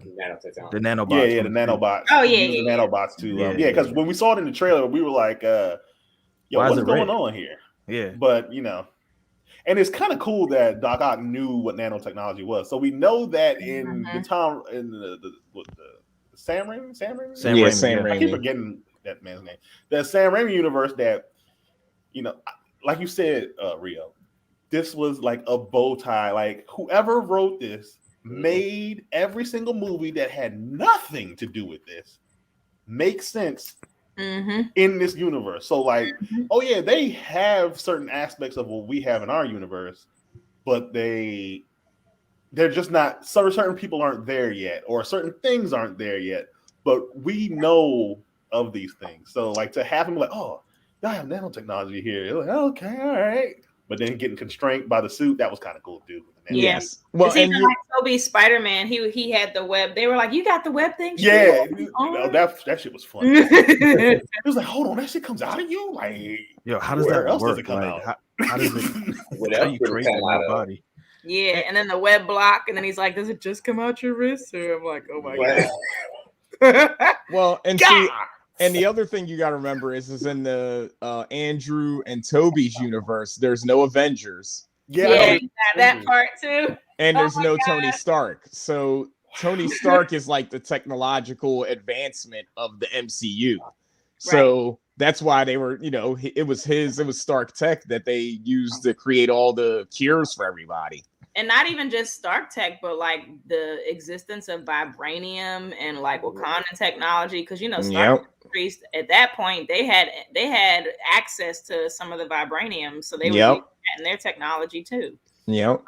nanobots. Yeah, the nanobots. Oh yeah, the nanobots too. Because when we saw it in the trailer, we were like, "Yo, what's going on here?" Yeah, but and it's kind of cool that Doc Ock knew what nanotechnology was. So we know that in the Sam Raimi. Sam Raimi. I keep forgetting that man's name. The Sam Raimi universe that, like you said, Rio, this was like a bow tie. Like whoever wrote this made every single movie that had nothing to do with this make sense in this universe. So like, oh yeah, they have certain aspects of what we have in our universe, but they're just not. Certain people aren't there yet, or certain things aren't there yet. But we know of these things. So like to have them like, oh, y'all have nanotechnology here. You're like, okay, all right. But then getting constrained by the suit, that was kind of cool too. Yes. Well, and even like Toby's Spider-Man, he had the web. They were like, "You got the web thing?" Yeah, that shit was fun. It was like, hold on, that shit comes out of you? Like, yo, how does that work? Does it come out? How does it? How you create that in your body? Yeah, and then the web block, and then he's like, "Does it just come out your wrist?" Or I'm like, "Oh my god." Well, and see, and the other thing you got to remember is in the Andrew and Toby's universe, there's no Avengers. Yeah, that part too. And there's no Tony Stark. So Tony Stark is like the technological advancement of the MCU. So that's why they were, it was Stark Tech that they used to create all the cures for everybody. And not even just Stark Tech, but like the existence of vibranium and like Wakandan technology, because Stark Priest at that point they had access to some of the vibranium, so they were using that in their technology too. Yep.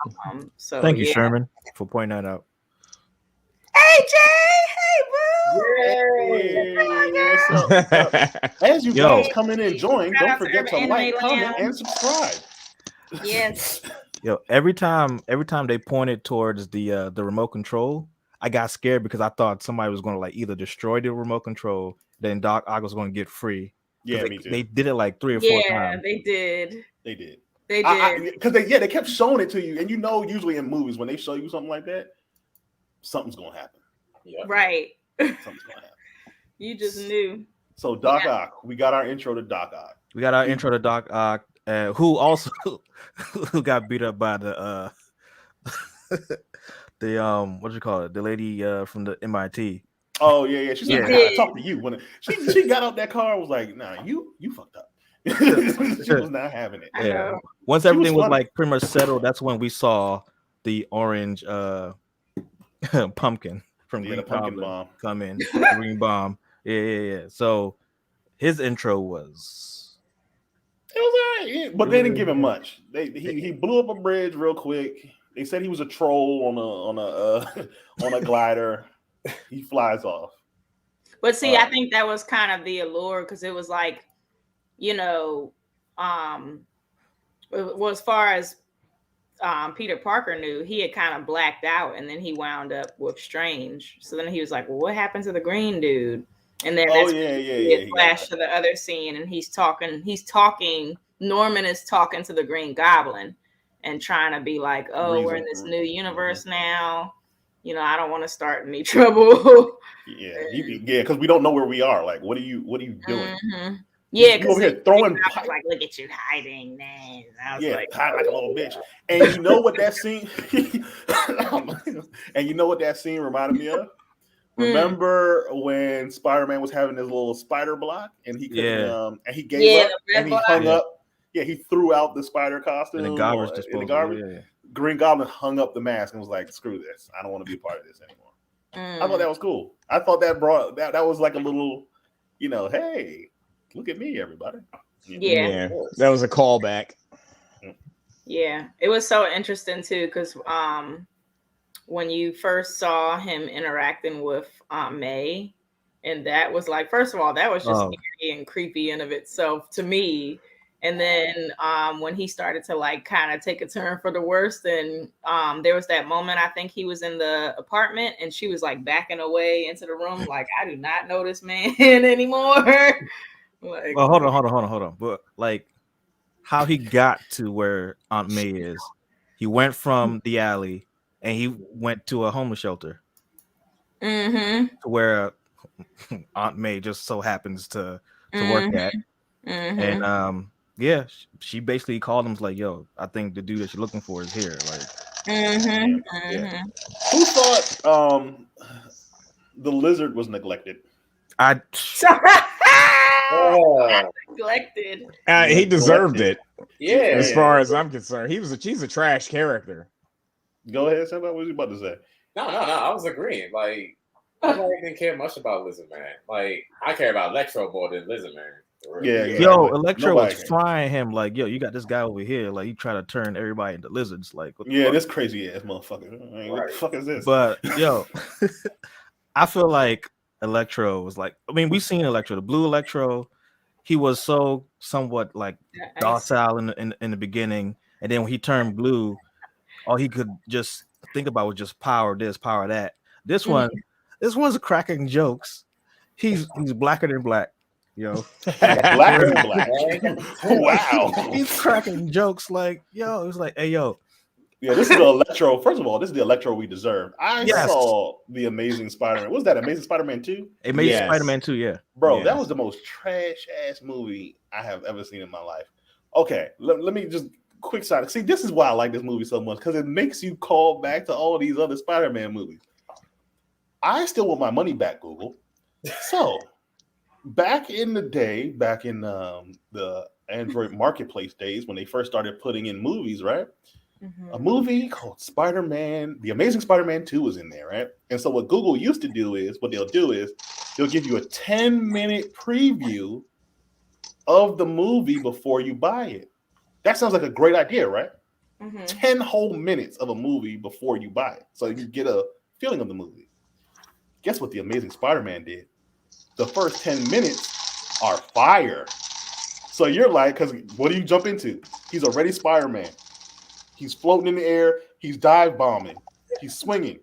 So thank you, Sherman, for pointing that out. Hey Jay, hey boo. As you guys come in and join, don't forget to like, comment, and subscribe. Yes. Yo, every time they pointed towards the remote control, I got scared because I thought somebody was going to like either destroy the remote control, then Doc Ock was going to get free. Yeah, me too. They did it like 3 or 4 times. Yeah, they did. They did. Because they kept showing it to you, and usually in movies when they show you something like that, something's going to happen. Yeah. Right. Something's going to happen. You just knew. So Doc Ock, we got our intro to Doc Ock. Who also who got beat up by the what you call it, the lady from the MIT. Oh yeah. She's like, I talk to you when she got out that car. I was like, nah, you fucked up. She was not having it. Yeah. Once everything was like pretty much settled, that's when we saw the orange pumpkin from Green Pumpkin Bomb come in. Green Bomb. Yeah. So his intro was. It was all right, but they didn't give him much. He blew up a bridge real quick. They said he was a troll on a glider. He flies off. But see, I think that was kind of the allure because it was like, well, as far as Peter Parker knew, he had kind of blacked out, and then he wound up with Strange. So then he was like, "Well, what happened to the green dude?" And then it flashed to the other scene, and he's talking. Norman is talking to the Green Goblin and trying to be like, "Oh, we're in this new universe now. I don't want to start any trouble." Because we don't know where we are. Like, what are you doing? Mm-hmm. Yeah, because over here throwing like, look at you hiding, man. I was hide like a little bitch. And you know what that scene? Reminded me of? Remember when Spider-Man was having his little spider block and he couldn't, and he gave up and he hung up. Yeah, he threw out the spider costume in the garbage. Green Goblin hung up the mask and was like, "Screw this! I don't want to be a part of this anymore." I thought that was cool. I thought that brought that was like a little, hey, look at me, everybody. Yeah, that was a callback. Yeah, it was so interesting too because when you first saw him interacting with Aunt May, and that was like, first of all, that was just scary and creepy in of itself to me. And then when he started to like kind of take a turn for the worst, and there was that moment, I think he was in the apartment and she was like backing away into the room, like, I do not know this man anymore. Like, well, hold on. But like how he got to where Aunt May is, he went from the alley and he went to a homeless shelter. Mm-hmm. To where Aunt May just so happens to work at. Mm-hmm. And yeah, she basically called him like, "Yo, I think the dude that you're looking for is here." Like, mm-hmm. Who thought the lizard was neglected? Neglected. He deserved it. Yeah, as far as I'm concerned, he's a trash character. Go ahead, Sam. What was you about to say? No. I was agreeing. Like, I didn't care much about Lizard Man. Like, I care about Electro more than Lizard Man. Yeah, yo, Electro was frying him like, "Yo, you got this guy over here, like you try to turn everybody into lizards." Like, this crazy ass motherfucker. What the fuck is this? But yo, I feel like Electro was like, I mean, we've seen Electro, the blue Electro. He was so somewhat like docile in the beginning, and then when he turned blue, all he could just think about was just power this, power that. This one's cracking jokes. He's blacker than black. Yo, blacker than black. Wow, he's cracking jokes like, yo. It was like, hey, yo, Yeah, this is the Electro. First of all, this is the Electro we deserve. I saw the Amazing Spider-Man. What was that, Amazing Spider-Man 2? Amazing Spider-Man 2, yeah. Bro, that was the most trash-ass movie I have ever seen in my life. Okay, let me just quick side. See, this is why I like this movie so much, because it makes you call back to all these other Spider-Man movies. I still want my money back, Google. So, back in the day, back in the Android Marketplace days, when they first started putting in movies, right? A movie called Spider-Man, The Amazing Spider-Man 2 was in there, right? And so what Google used to do is, they'll give you a 10-minute preview of the movie before you buy it. That sounds like a great idea, right? 10 whole minutes of a movie before you buy it. So you get a feeling of the movie. Guess what The Amazing Spider-Man did? The first 10 minutes are fire. So you're like, because what do you jump into? He's already Spider-Man. He's floating in the air. He's dive bombing. He's swinging.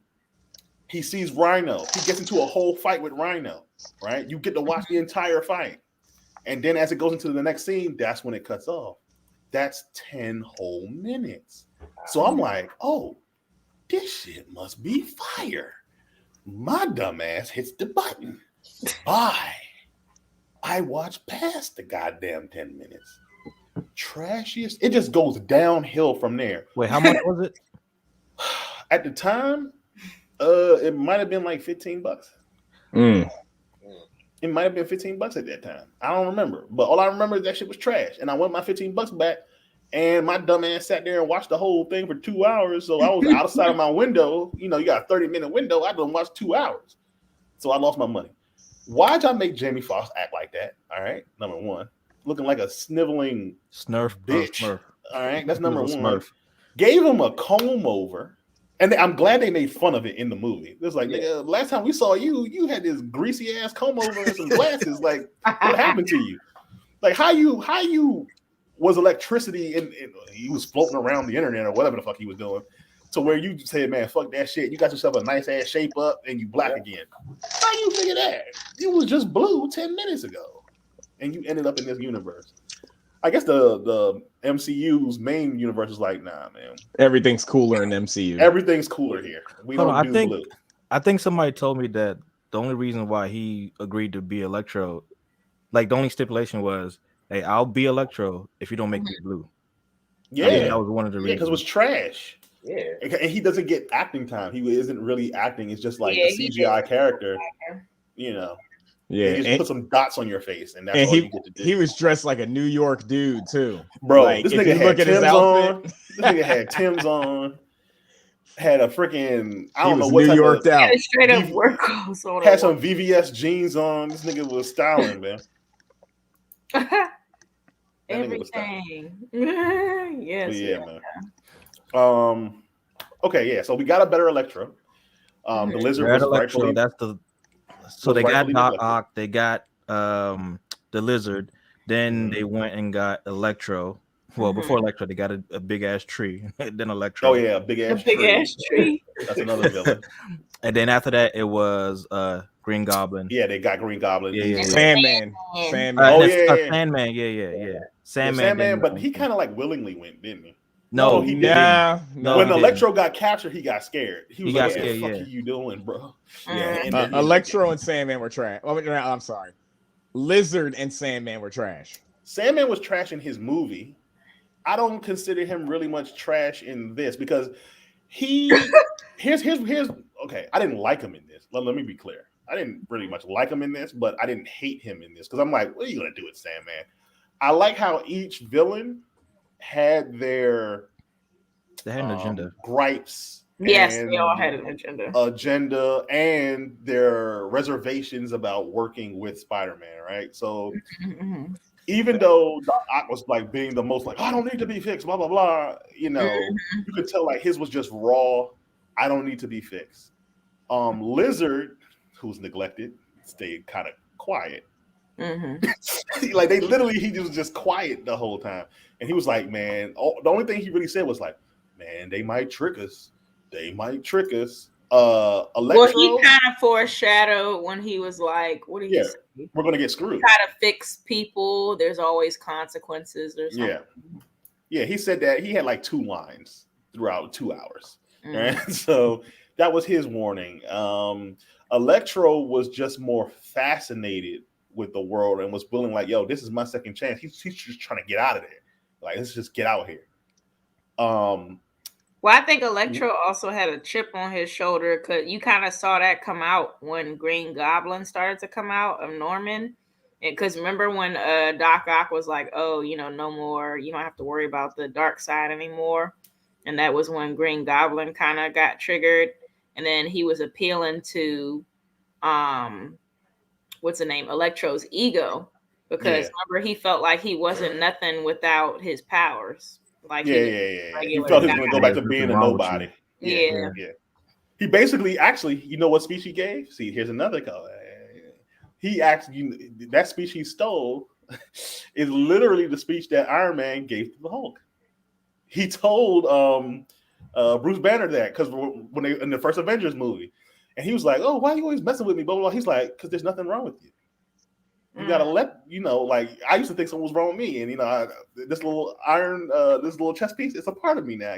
He sees Rhino. He gets into a whole fight with Rhino, right? You get to watch the entire fight. And then as it goes into the next scene, that's when it cuts off. That's 10 whole minutes. So I'm like, oh, this shit must be fire. My dumb ass hits the button. Bye. I watch past the goddamn 10 minutes. Trashiest. It just goes downhill from there. Wait, how much was it? At the time, it might have been like $15. It might have been $15 at that time. I don't remember. But all I remember is that shit was trash. And I won my $15 back. And my dumb ass sat there and watched the whole thing for 2 hours. So I was outside of my window. You know, you got a 30-minute window. I done watched 2 hours. So I lost my money. Why'd y'all make Jamie Foxx act like that? All right, number one. Looking like a sniveling Smurf bitch. Smurf. All right, that's number one. Smurf. Gave him a comb over. And I'm glad they made fun of it in the movie. It was like, nigga, last time we saw you, you had this greasy ass comb over and some glasses. Like, what happened to you? Like, how you was electricity and he was floating around the internet or whatever the fuck he was doing, to where you said, man, fuck that shit. You got yourself a nice ass shape up and you black again. How you figure that? You was just blue 10 minutes ago, and you ended up in this universe. I guess the MCU's main universe is like, nah, man. Everything's cooler in MCU. Everything's cooler here. We don't do blue. I think somebody told me that the only reason why he agreed to be Electro, like the only stipulation was, hey, I'll be Electro if you don't make me blue. Yeah, I think that was one of the reasons. because it was trash. Yeah, And he doesn't get acting time. He isn't really acting. It's just like a CGI character, you know. Yeah, you just put some dots on your face, and that's all you get to do. He was dressed like a New York dude too, bro. Like, this if nigga you had look at his Tim's outfit, on. This nigga had Tim's on. Had a freaking I don't know what New type Yorked of, Had a straight up work clothes on. had some VVS jeans on. This nigga was styling, man. Everything. Yes. Yeah, man. Okay, yeah. So we got a better Electro. The Lizard was Electro, rightfully, that's the. So they got rightfully Doc neglected. Ock, they got the Lizard, then they went and got Electro. Well, before Electro, they got a big ass tree. Then Electro. Oh yeah, a big ass tree. That's another villain. And then after that, it was Green Goblin. Yeah, they got Green Goblin. Yeah. Sandman. Sandman. Yeah. Sandman, but he kind of like willingly went, didn't he? No, he nah, didn't. no. When Electro got captured, he got scared. He was like, got scared, "What the fuck are you doing, bro?" Yeah, and then Electro and Sandman were trash. Oh, no, I'm sorry. Lizard and Sandman were trash. Sandman was trash in his movie. I don't consider him really much trash in this because here's okay. I didn't like him in this. Let me be clear. I didn't really much like him in this, but I didn't hate him in this because I'm like, what are you gonna do with Sandman? I like how each villain had their an agenda, gripes. Yes, they all had an agenda and their reservations about working with Spider-Man, right? So even though Doc Ock was like being the most like, I don't need to be fixed, blah blah blah, you know, you could tell like his was just raw. I don't need to be fixed. Lizard, who's neglected, stayed kind of quiet. Like he was just quiet the whole time, and he was like, man, the only thing he really said was like, man, they might trick us. Electro, well, he kind of foreshadowed when he was like, what did he say? We're gonna get screwed. Try to fix people. There's always consequences or something. Yeah, he said that. He had like 2 lines. throughout 2 hours. And so that was his warning. Electro was just more fascinated with the world and was willing, like, yo, this is my second chance. He's just trying to get out of there. Like, let's just get out here. Well, I think Electro also had a chip on his shoulder because you kind of saw that come out when Green Goblin started to come out of Norman. Because remember when Doc Ock was like, oh, no more, you don't have to worry about the dark side anymore. And that was when Green Goblin kind of got triggered. And then he was appealing to, what's the name? Electro's ego. Because remember, he felt like he wasn't nothing without his powers. Like he felt he was going to go back to being a nobody. Yeah. He basically, actually, you know what speech he gave? See, here's another color. He actually, that speech he stole is literally the speech that Iron Man gave to the Hulk. He told Bruce Banner that because when they in the first Avengers movie, and he was like, "Oh, why are you always messing with me?" Blah blah blah. He's like, "Because there's nothing wrong with you. You gotta let like I used to think something was wrong with me, and this little this little chess piece, it's a part of me now.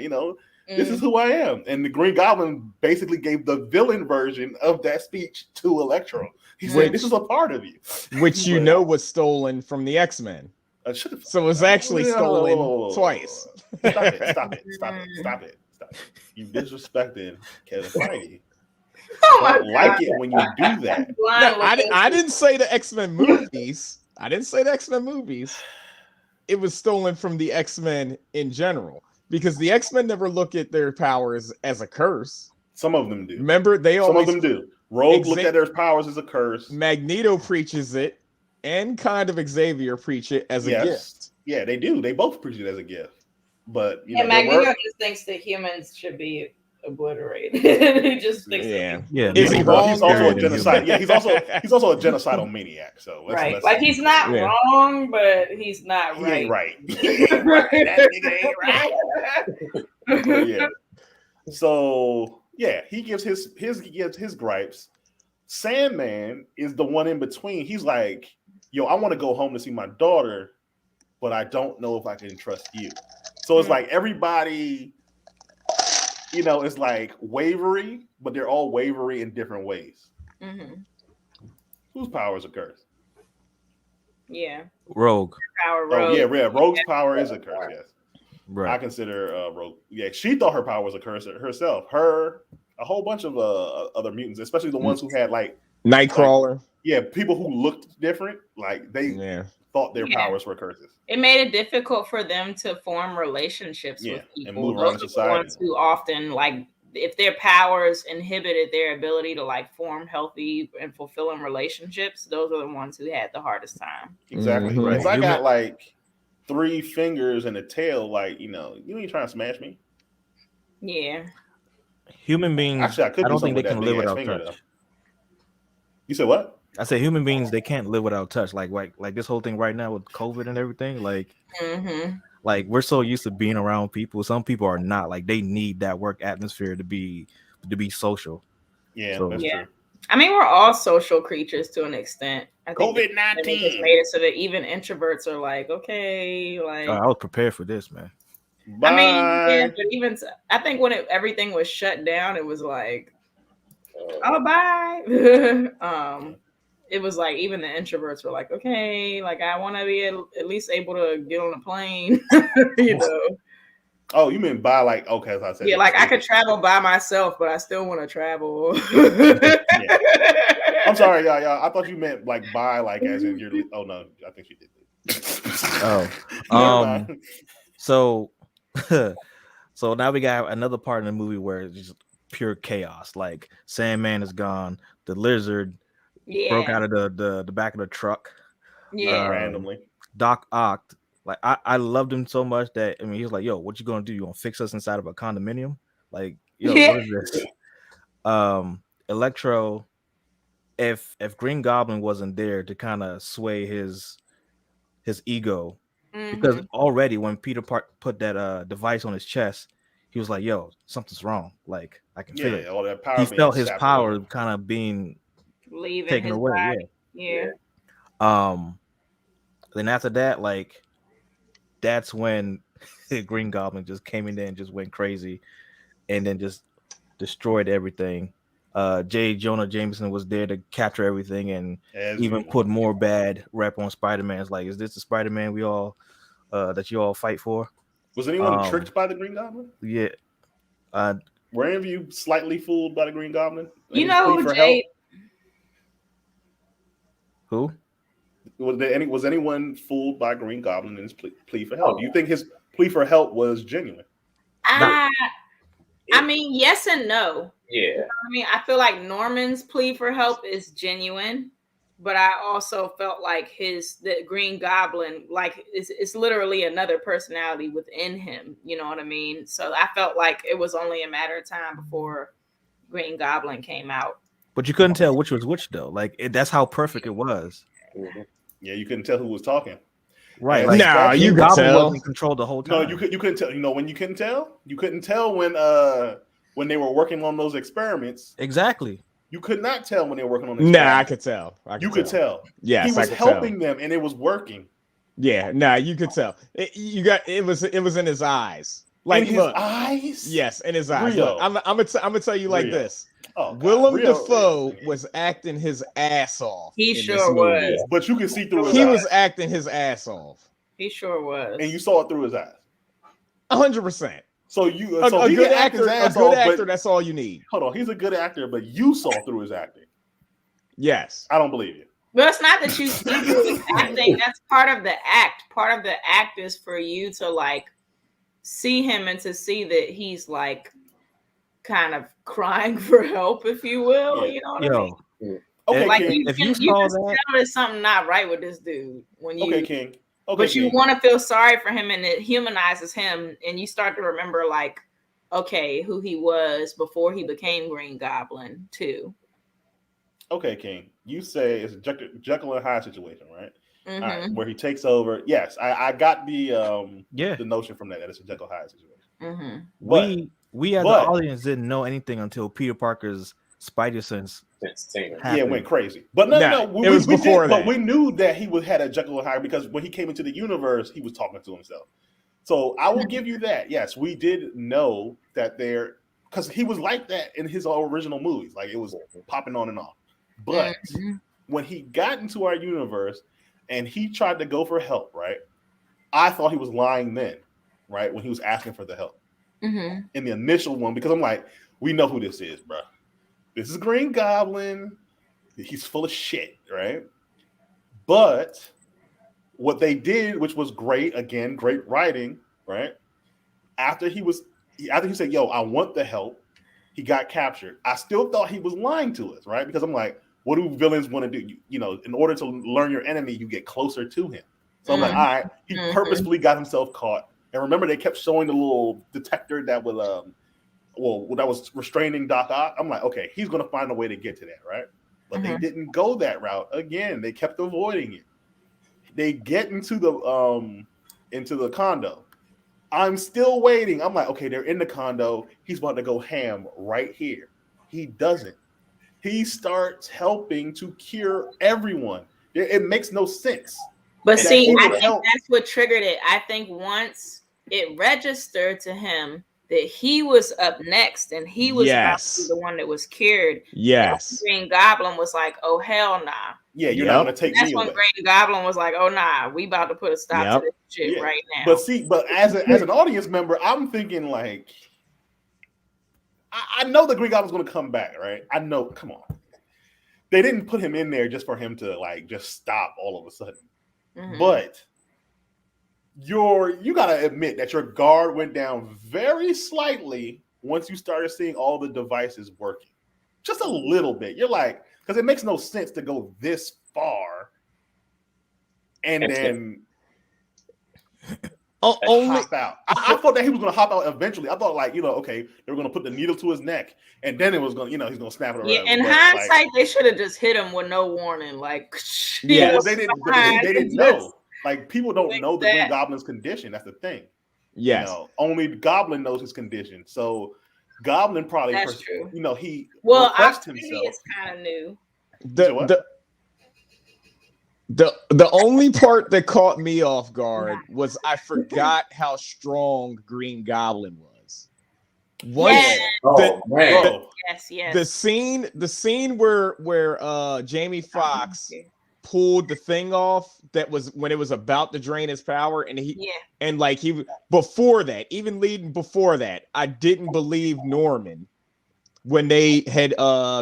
This is who I am." And the Green Goblin basically gave the villain version of that speech to Electro. He said, "This is a part of you," which was stolen from the X-Men. So it was actually stolen twice. Stop it! You disrespected Kevin Feige. I don't like it when you do that. No, I didn't say the X-Men movies. It was stolen from the X-Men in general because the X-Men never look at their powers as a curse. Some of them do. Remember, some of them do. Rogue looked at their powers as a curse. Magneto preaches it, and kind of Xavier preach it as a gift. Yeah, they do. They both preach it as a gift. But Magneto just thinks that humans should be obliterated. He just thinks Is he wrong? He's also a genocide. Yeah, he's also a genocidal maniac. So let's like he's not wrong, but he's not he right. Ain't right. That nigga ain't right. Yeah. So he gives his gripes. Sandman is the one in between. He's like, yo, I want to go home to see my daughter, but I don't know if I can trust you. So it's like everybody, it's like wavery, but they're all wavery in different ways. Mm-hmm. Whose power is a curse? Yeah. Rogue. Rogue. Oh, yeah. Rogue's power is a curse, yes. Right. I consider Rogue. Yeah, she thought her power was a curse herself. A whole bunch of other mutants, especially the ones who had like Nightcrawler. People who looked different, like they thought their powers were curses. It made it difficult for them to form relationships with people. And move around society. The ones who often if their powers inhibited their ability to form healthy and fulfilling relationships, those are the ones who had the hardest time. Exactly. Mm-hmm. Right. If I got 3 fingers and a tail, you ain't trying to smash me. Yeah. Human beings, actually, I don't think they can live without touch. Though. You said what? I said human beings, they can't live without touch. Like this whole thing right now with COVID and everything. We're so used to being around people. Some people are not. Like they need that work atmosphere to be social. Yeah, that's true. I mean, we're all social creatures to an extent. I think COVID-19 just made it so that even introverts are like, okay, I was prepared for this, man. Bye. I mean, but even I think when everything was shut down, it was like, oh, bye. It was like even the introverts were like, okay, I want to be at least able to get on a plane, Oh, you mean by okay, as I said. Yeah, I could travel by myself, but I still want to travel. I'm sorry, y'all. I thought you meant by as in you're. Oh no, I think you did. So now we got another part in the movie where it's just pure chaos. Like Sandman is gone, the lizard broke out of the back of the truck. Yeah, randomly. Doc Ock, I loved him so much that he was like, "Yo, what you gonna do? You gonna fix us inside of a condominium? What is this?" Electro, if Green Goblin wasn't there to kind of sway his ego, because already when Peter put that device on his chest, he was like, "Yo, something's wrong. I can feel it." All that power he felt his power kind of being taken away. Body. Yeah. Then after that, that's when Green Goblin just came in there and just went crazy, and then just destroyed everything. J. Jonah Jameson was there to capture everything and even put more bad rep on Spider-Man's. Like, is this the Spider-Man we all that you all fight for? Was anyone tricked by the Green Goblin? Yeah. Were any of you slightly fooled by the Green Goblin? You know, Jay. Who? Was anyone fooled by Green Goblin in his plea for help? Do you think his plea for help was genuine? I mean, yes and no. Yeah. You know what I mean, I feel like Norman's plea for help is genuine, but I also felt like the Green Goblin, like it's literally another personality within him. You know what I mean? So I felt like it was only a matter of time before Green Goblin came out. But you couldn't tell which was which though. Like that's how perfect it was. Mm-hmm. Yeah, you couldn't tell who was talking. Right. Like, nah, you could tell. Wasn't controlled the whole time. No, you couldn't tell. You know when you couldn't tell? You couldn't tell when they were working on those experiments. Exactly. You could not tell when they were working on. Nah, I could tell. You could tell. Yes, he was helping them, and it was working. Yeah, nah, you could tell. It was in his eyes. Like, in his eyes. Yes, in his eyes. Look, I'm gonna tell you like this. Oh, Willem Dafoe was acting his ass off. He sure was. But you can see through his eyes. He was acting his ass off. He sure was. And you saw it through his eyes. 100%. So a good actor, that's all you need. Hold on, he's a good actor, but you saw through his acting. Yes. I don't believe you. Well, it's not that you see through his acting. That's part of the act. Part of the act is for you to like see him and to see that he's like kind of crying for help, if you will. Yeah. You know what I mean? Okay, like King. you can tell there's something not right with this dude when you. Okay, King. Okay, but you want to feel sorry for him, and it humanizes him, and you start to remember, like, okay, who he was before he became Green Goblin, too. Okay, King. You say it's a Jekyll and Hyde situation, right? Mm-hmm. All right, where he takes over. Yes, I got the notion from that it's a Jekyll and Hyde situation. Mm-hmm. But, we as the audience didn't know anything until Peter Parker's Spider Sense. Yeah, went crazy. But no, it was before that. But we knew that he had a Jekyll and Hyde because when he came into the universe, he was talking to himself. So I will give you that. Yes, we did know that because he was like that in his original movies. Like it was popping on and off. But when he got into our universe and he tried to go for help, right? I thought he was lying then, right? When he was asking for the help in the initial one, because I'm like, we know who this is, bro. This is Green Goblin. He's full of shit, right? But what they did, which was great, again, great writing, right? After he said, yo, I want the help, he got captured. I still thought he was lying to us, right? Because I'm like, what do villains want to do? You know, in order to learn your enemy, you get closer to him. So I'm like, all right, he purposefully got himself caught. And remember, they kept showing the little detector that would that was restraining Doc Ock. I'm like, okay, he's going to find a way to get to that, right? But they didn't go that route. Again, they kept avoiding it. They get into the condo. I'm still waiting. I'm like, okay, they're in the condo. He's about to go ham right here. He doesn't. He starts helping to cure everyone. It makes no sense. But see, I think that's what triggered it. I think once it registered to him that he was up next and he was about to be the one that was cured. Yes. Green Goblin was like, oh, hell nah. Yeah, you're not going to take me away. That's when Green Goblin was like, oh, nah, we about to put a stop to this shit right now. But as an audience member, I'm thinking like, I know the Green Goblin's going to come back, right? I know, come on. They didn't put him in there just for him to like just stop all of a sudden. But you gotta admit that your guard went down very slightly once you started seeing all the devices working. Just a little bit. You're like, because it makes no sense to go this far and then hop out. I thought that he was gonna hop out eventually. I thought like, okay, they were gonna put the needle to his neck and then it was gonna, he's gonna snap it around. Yeah, in hindsight, they should have just hit him with no warning. Like, well, they didn't know. Like, people don't know the Green Goblin's condition. That's the thing. Yes. Only Goblin knows his condition. So Goblin probably, that's true. He repressed himself. It's kind of new. The only part that caught me off guard was I forgot how strong Green Goblin was. Yes. The scene where Jamie Foxx pulled the thing off, that was when it was about to drain his power, and before that, even leading before that, I didn't believe Norman when they had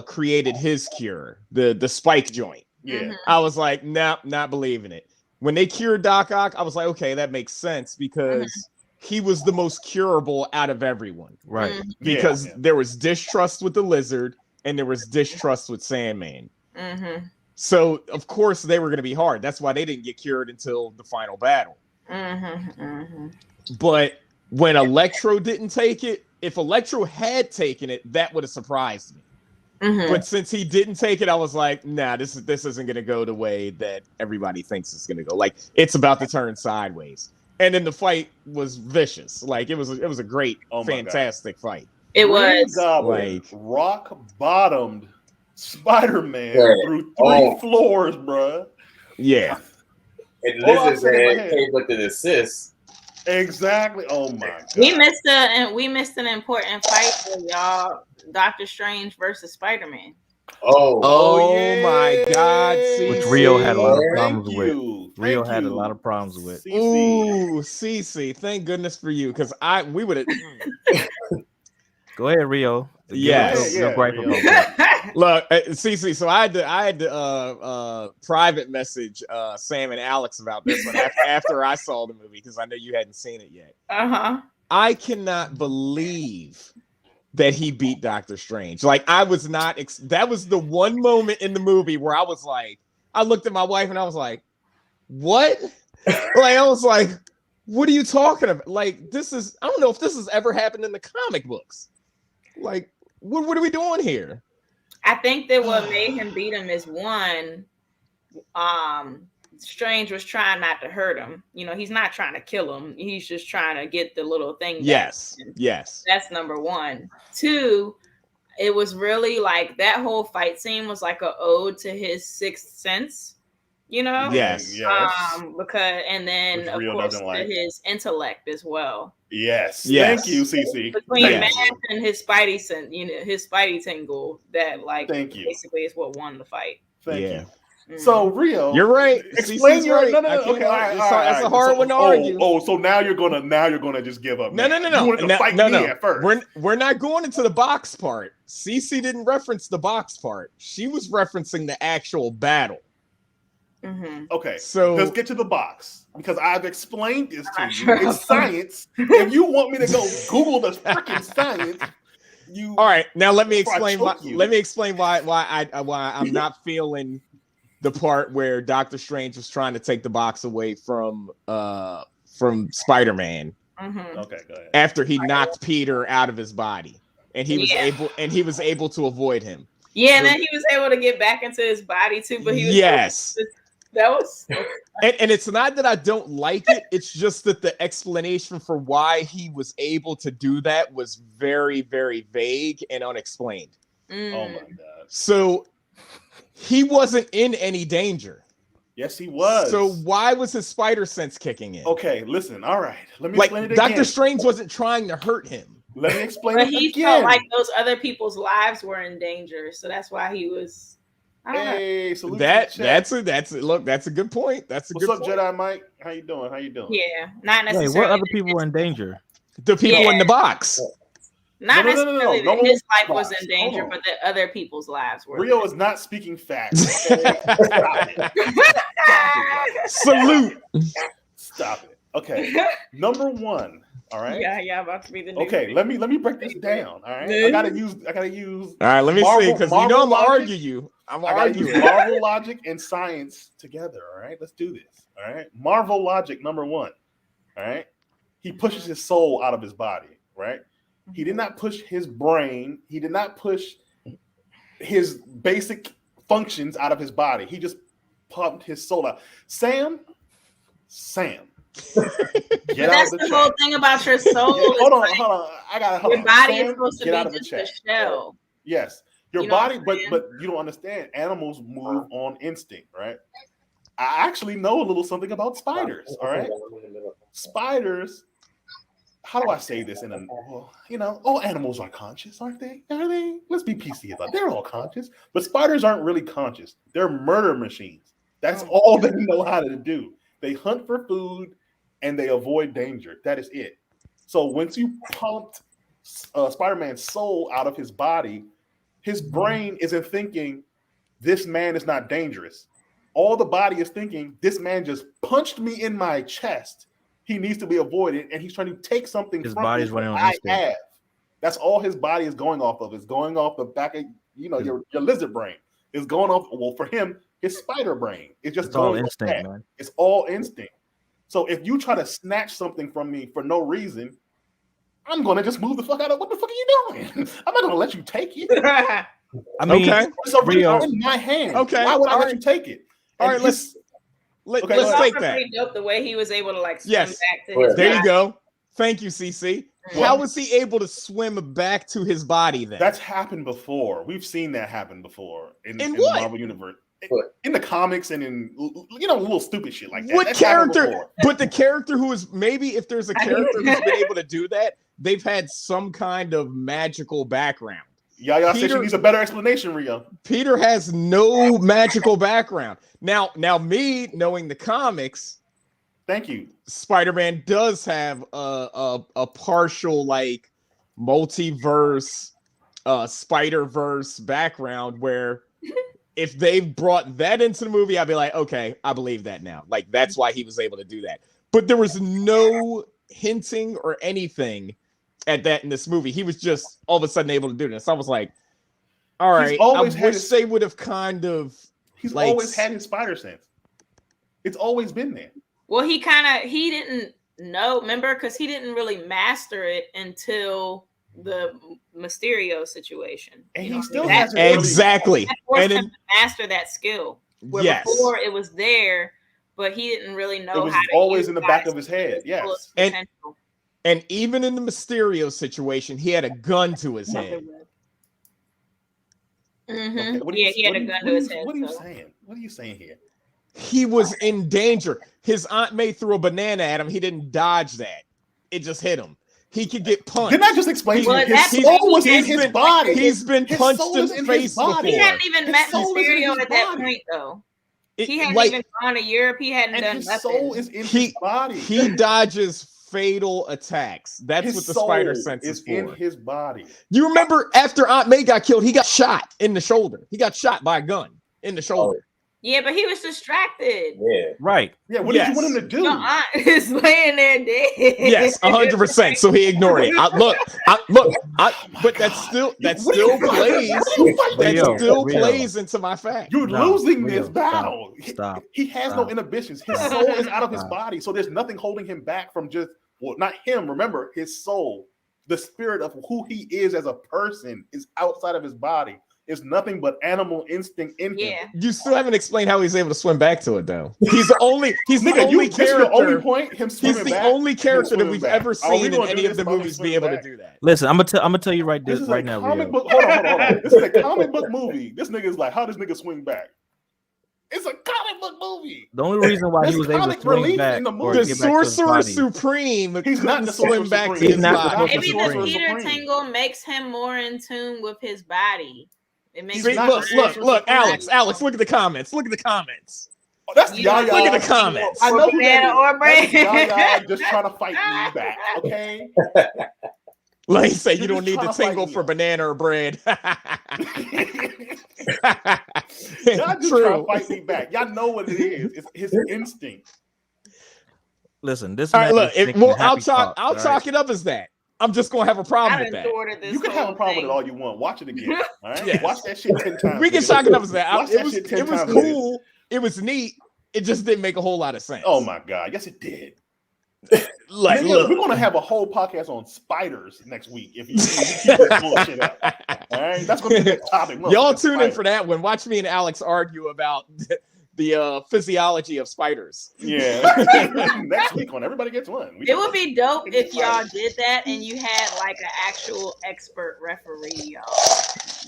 created his cure, the spike joint. Yeah. I was like, nah, not believing it. When they cured Doc Ock, I was like, okay, that makes sense, because he was the most curable out of everyone. Right. Because there was distrust with the Lizard and there was distrust with Sandman. So, of course, they were going to be hard. That's why they didn't get cured until the final battle. But when Electro didn't take it, if Electro had taken it, that would have surprised me. But since he didn't take it, I was like, nah, this isn't going to go the way that everybody thinks it's going to go. Like, it's about to turn sideways. And then the fight was vicious. Like, it was a great, fantastic fight. It was. Goblin rock bottomed Spider-Man through 3 floors, bruh. Yeah. And Lizardman came with an assist. Exactly. Oh my god. We missed an important fight for y'all. Doctor Strange versus Spider-Man. Oh my god. Which Rio had a lot of problems with. Rio had a lot of problems with. Ooh, Cece. Thank goodness for you, because we would have. Go ahead, Rio. Yes. Look, Cece. So I had to private message Sam and Alex about this one after I saw the movie, because I know you hadn't seen it yet. I cannot believe that he beat Doctor Strange. Like, I was not. That was the one moment in the movie where I was like, I looked at my wife and I was like, "What?" Like, I was like, "What are you talking about?" Like, this is. I don't know if this has ever happened in the comic books. Like, what are we doing here? I think that what made him beat him is one, Strange was trying not to hurt him. You know, he's not trying to kill him. He's just trying to get the little thing. Yes. That's number 1. 2, it was really like that whole fight scene was like an ode to his sixth sense. You know? Yes. Because and then of course to his intellect as well. Yes. Thank you, Cece. Between Math and his Spidey sense, his Spidey tingle, that basically is what won the fight. Thank you. So Rio, you're right. Explain your right. No. Okay, all right. That's a hard one to argue. So now you're gonna just give up. No. You wanted to fight me at first. We're not going into the box part. Cece didn't reference the box part. She was referencing the actual battle. Okay, so let's get to the box, because I've explained this to you. It's science. If you want me to go Google the freaking science, all right. Now let me explain why I'm not feeling the part where Doctor Strange was trying to take the box away from Spider-Man. Okay, go ahead. After he knocked Peter out of his body, and he was able to avoid him. Yeah, and then he was able to get back into his body too. But he was that was and it's not that I don't like it, it's just that the explanation for why he was able to do that was very, very vague and unexplained. Oh my god. So he wasn't in any danger. Yes, he was. So why was his spider sense kicking in? Okay, listen. All right, let me explain it again. Doctor Strange wasn't trying to hurt him. Let me explain it again. But he felt like those other people's lives were in danger, so that's why he was. Hey, that's a good point. That's a good point. What's up, Jedi Mike? How you doing? Yeah, not necessarily. Wait, what other people were in danger? The people in the box. Not necessarily that his life was in danger, but that other people's lives were. Rio is not speaking facts. Stop it. Salute. Stop it. Okay. Number 1. All right. Yeah. About to be the new Okay. Let me break this down. All right. I gotta use. All right. Let me see, because I'm gonna argue you. I'm gonna argue Marvel logic and science together. All right. Let's do this. All right. Marvel logic number 1. All right. He pushes his soul out of his body. Right. He did not push his brain. He did not push his basic functions out of his body. He just pumped his soul out. Sam. That's the whole thing about your soul. Hold on. Your body is supposed to be just a shell. Yes, your body, but you don't understand. Animals move on instinct, right? I actually know a little something about spiders. All right, spiders. How do I say this in a all animals are conscious, aren't they? Are they? Let's be PC about it. They're all conscious, but spiders aren't really conscious. They're murder machines. That's all they know how to do. They hunt for food and they avoid danger. That is it. So once you pumped Spider-Man's soul out of his body, his brain isn't thinking this man is not dangerous. All the body is thinking this man just punched me in my chest. He needs to be avoided, and he's trying to take something His from body's me running on I instinct. have. That's all his body is going off of. It's going off the back of your lizard brain. It's going off. Well, for him, his spider brain. It's all going instinct, off that. man. It's all instinct. So if you try to snatch something from me for no reason, I'm gonna just move the fuck out of. What the fuck are you doing? I'm not gonna let you take it. I mean, It's already in my hand. Okay. Why would I let you take it? All right, let's take that. Pretty dope the way he was able to like swim back to his There body. you go. Thank you, CC. How was he able to swim back to his body then? That's happened before. We've seen that happen before in the what? Marvel universe, in the comics, and in little stupid shit like that. What That's happened character? before. But the character who is maybe if there's a character who's been able to do that, they've had some kind of magical background. Yaya said she needs a better explanation, Rio. Peter has no magical background. Now, me knowing the comics, thank you. Spider-Man does have a partial like multiverse, Spider-Verse background where if they brought that into the movie, I'd be like, okay, I believe that now. Like that's why he was able to do that. But there was no hinting or anything at that in this movie. He was just all of a sudden able to do this. I was like, all right, I wish they would have kind of. He's always had his spider sense. It's always been there. Well, he didn't know, remember, because he didn't really master it until the Mysterio situation. And he still hasn't exactly. That forced him to master that skill. Where yes. Before it was there, but he didn't really know. It was how to always in the back of his head. Yes. And even in the Mysterio situation, he had a gun to his head. Mm-hmm. Okay, he had a gun to his head. What are you saying? What are you saying here? He was in danger. His Aunt May threw a banana at him. He didn't dodge that. It just hit him. He could get punched. Didn't I just explain to you? His soul was in his body. He's been punched in the face before. He hadn't even met Mysterio at that point, though. He hadn't even gone to Europe. He hadn't done nothing. His soul is in his body. He dodges fatal attacks. That's what the spider sense is for. In his body. You remember after Aunt May got killed, he got shot in the shoulder. He got shot by a gun in the shoulder. Yeah, but he was distracted. Yeah. Right. Yeah, what did you want him to do? Your aunt is laying there dead. Yes, 100%. So he ignored it. But that still plays into my fact. You're losing this battle. Stop. He has no inhibitions. His soul is out of his body. So there's nothing holding him back from not him. Remember, his soul, the spirit of who he is as a person is outside of his body. It's nothing but animal instinct in him. You still haven't explained how he's able to swim back to it, though. He's the only character. The only point. He's the only character that we've ever seen in any of the movies be able to do that. Listen, I'm gonna tell you right now. Hold on. This is a comic book movie. This nigga is like, how does nigga swing back? It's a comic book movie. The only reason why he was able to swing back, the Sorcerer Supreme, he's not the swim back to his body. Maybe the Peter Tingle makes him more in tune with his body. Look, Alex, look at the comments. Look at the comments. Oh, that's Yaya. Look at the comments. I know banana or bread. Yaya just trying to fight me back, okay? Like you say, you don't need to tingle for banana or bread. Y'all just trying to fight me back. Y'all know what it is. It's his instinct. Listen, this. All right, look. I'll chalk it up as that. I'm just gonna have a problem with that. You can have a problem with it all you want. Watch it again. All right, yes. Watch that shit 10 times. We can chalk it up as that. It was cool. It was neat. It just didn't make a whole lot of sense. Oh my god! Yes, it did. Look, we're gonna have a whole podcast on spiders next week if you keep this bullshit up. All right, that's gonna be the topic. Y'all tune in for that one. Watch me and Alex argue about the physiology of spiders. Yeah. Next week on Everybody Gets One. It would be dope if y'all did that and you had like an actual expert referee, y'all.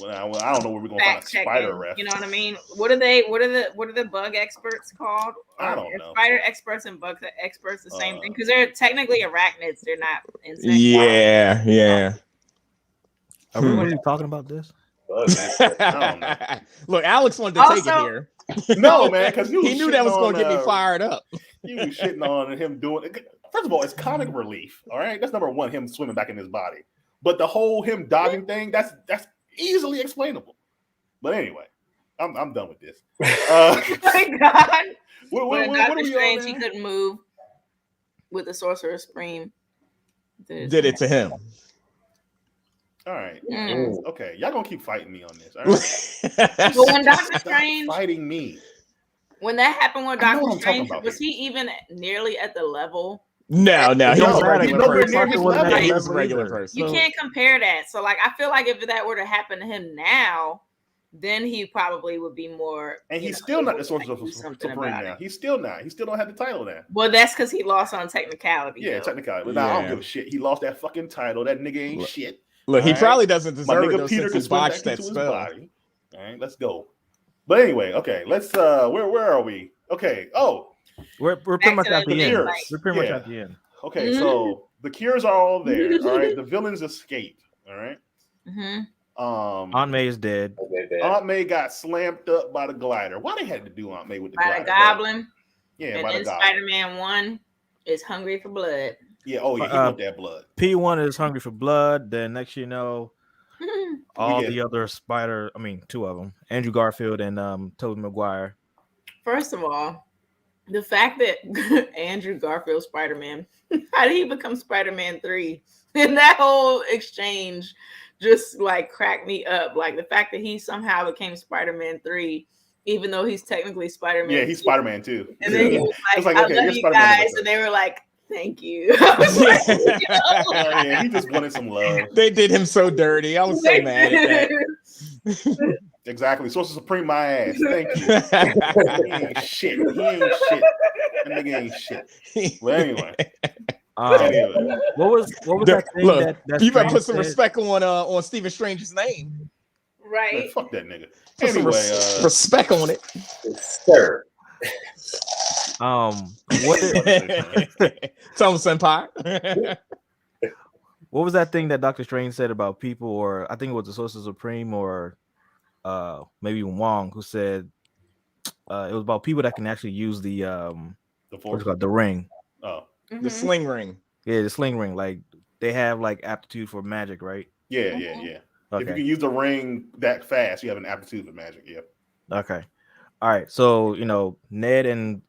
Well, I don't know where we're gonna find a spider ref. You know what I mean? What are the bug experts called? I don't know. Spider experts and bug experts the same thing because they're technically arachnids. They're not insects. Yeah. Are we really talking about this? I don't know. Look, Alex wanted to take it here. No, man, because he knew that was going to get me fired up. You was shitting on him doing it. First of all, it's comic relief. All right, that's number one. Him swimming back in his body, but the whole him dodging thing that's easily explainable. But anyway, I'm done with this. Oh my God! What Doctor Strange, he couldn't move with the Sorcerer Supreme. Did it to him. All right. Okay. Y'all gonna keep fighting me on this. All right. But when Doctor Strange fighting me. When that happened with Doctor Strange, was he even nearly at the level? No. He was a regular person. You can't compare that. So like I feel like if that were to happen to him now, then he probably would be more. And he's still not the Sorcerer Supreme now. He's still not. He still don't have the title now. Well, that's because he lost on technicality. Yeah, technicality. But now I don't give a shit. He lost that fucking title. That nigga ain't shit. Look, he probably doesn't deserve it Peter since he botched that spell. All right, let's go. But anyway, okay, let's where are we? Okay. Oh, we're pretty much at the end. We're pretty much at the end. Okay, so the cures are all there. All right, the villains escape. All right. Aunt May is dead. Aunt May got slammed up by the glider. Why they had to do Aunt May with the glider? By the Goblin. Yeah, and by then the Goblin. Spider-Man 1 is hungry for blood. Yeah, he want that blood. P1 is hungry for blood. Then next you know, all the other two of them, Andrew Garfield and Tobey Maguire. First of all, the fact that Andrew Garfield Spider-Man, how did he become Spider-Man 3? And that whole exchange just like cracked me up. Like the fact that he somehow became Spider-Man 3, even though he's technically Spider-Man. Yeah, he's Spider-Man 2. And then he was like, I love you guys. And they were like, thank you. He just wanted some love. They did him so dirty. I was so mad at that. Exactly. Sorcerer Supreme, my ass. Thank you. He ain't shit. That nigga ain't shit. Well, anyway. What was that thing? Look, that you better put some respect on Stephen Strange's name. Right. Man, fuck that nigga. Put some respect on it. Sir. What Tell him, senpai. What was that thing that Doctor Strange said about people, or I think it was the Sorcerer Supreme, or maybe Wong, who said it was about people that can actually use the what's it called, the ring. Oh, the sling ring. Yeah, the sling ring. Like they have like aptitude for magic, right? Yeah. Okay. If you can use the ring that fast, you have an aptitude for magic. Yeah. Okay. All right. So Ned and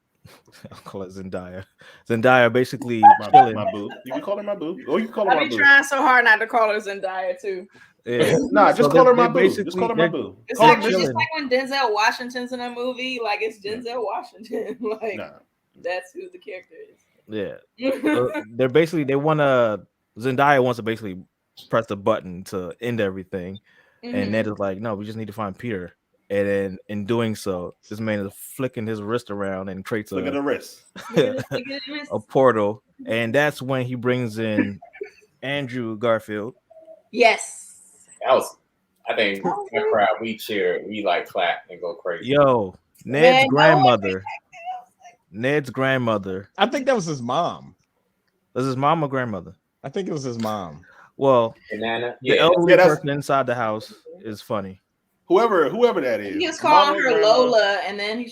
I'll call it Zendaya. Zendaya basically chilling. My boo. You can call her my boo. Or you can call her my boo. I've been trying so hard not to call her Zendaya too. Yeah. Nah, just call her my boo. Just call her my boo. It's like when Denzel Washington's in a movie, like it's Denzel Washington. Like that's who the character is. Yeah. They're basically Zendaya wants to basically press the button to end everything. And Ned is like, no, we just need to find Peter. And then in doing so, this man is flicking his wrist around and creates look at the wrist. A portal. And that's when he brings in Andrew Garfield. Yes. I think that crowd, we cheer, we like clap and go crazy. Yo, Ned's grandmother. Ned's grandmother. I think that was his mom. Was his mom or grandmother? I think it was his mom. Well, the elderly person inside the house is funny. Whoever that is. He was calling her Lola, and then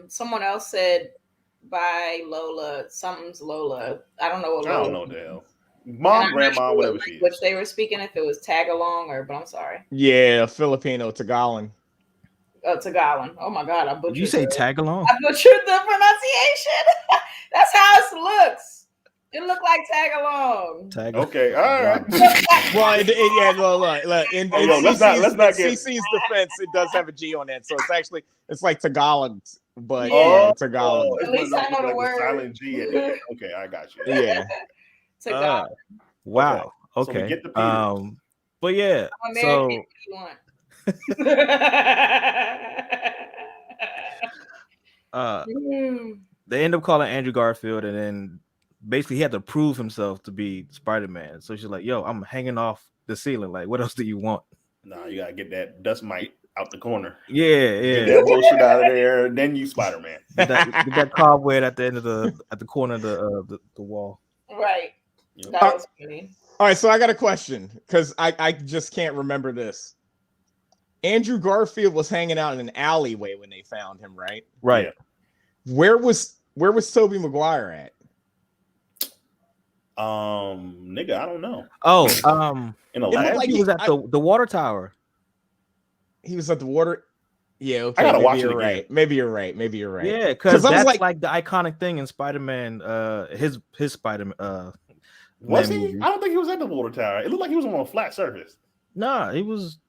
someone else said, "Bye, Lola. Something's Lola." I don't know what. I don't know the hell. Mom, grandma, whatever she is. Which they were speaking, if it was tag along but I'm sorry. Yeah, Filipino Tagalog. Tagalog. Oh my God, I butchered. Did you say tag along? I butchered the pronunciation. That's how it looks. It looked like tag along. Okay, all right. Well, look. In let's not get CC's defense, it does have a G on it, so it's like Tagalog, but Tagalog. At least I know the word. Silent G in it. Okay, I got you. Yeah. Tagalog. Wow. Okay. So we get the but yeah. So. they end up calling Andrew Garfield, and then basically he had to prove himself to be Spider-Man. So she's like, "Yo, I'm hanging off the ceiling. Like, what else do you want?" Nah, you gotta get that dust mite out the corner. Yeah. Get that bullshit out of there. Then you Spider-Man. Get that cobweb at the end of the corner of the wall. Right. That was funny. All right, so I got a question because I just can't remember this. Andrew Garfield was hanging out in an alleyway when they found him, right? Right. Yeah. Where was Tobey Maguire at? Nigga, I don't know. Oh, in a lab, like he was at the water tower. He was at the water. Yeah, okay. I gotta maybe watch you're it right. again. Maybe you're right. Maybe you're right. Yeah, because that's like the iconic thing in Spider-Man. His Spider-Man. Was he? movie. I don't think he was at the water tower. It looked like he was on a flat surface. Nah, he was.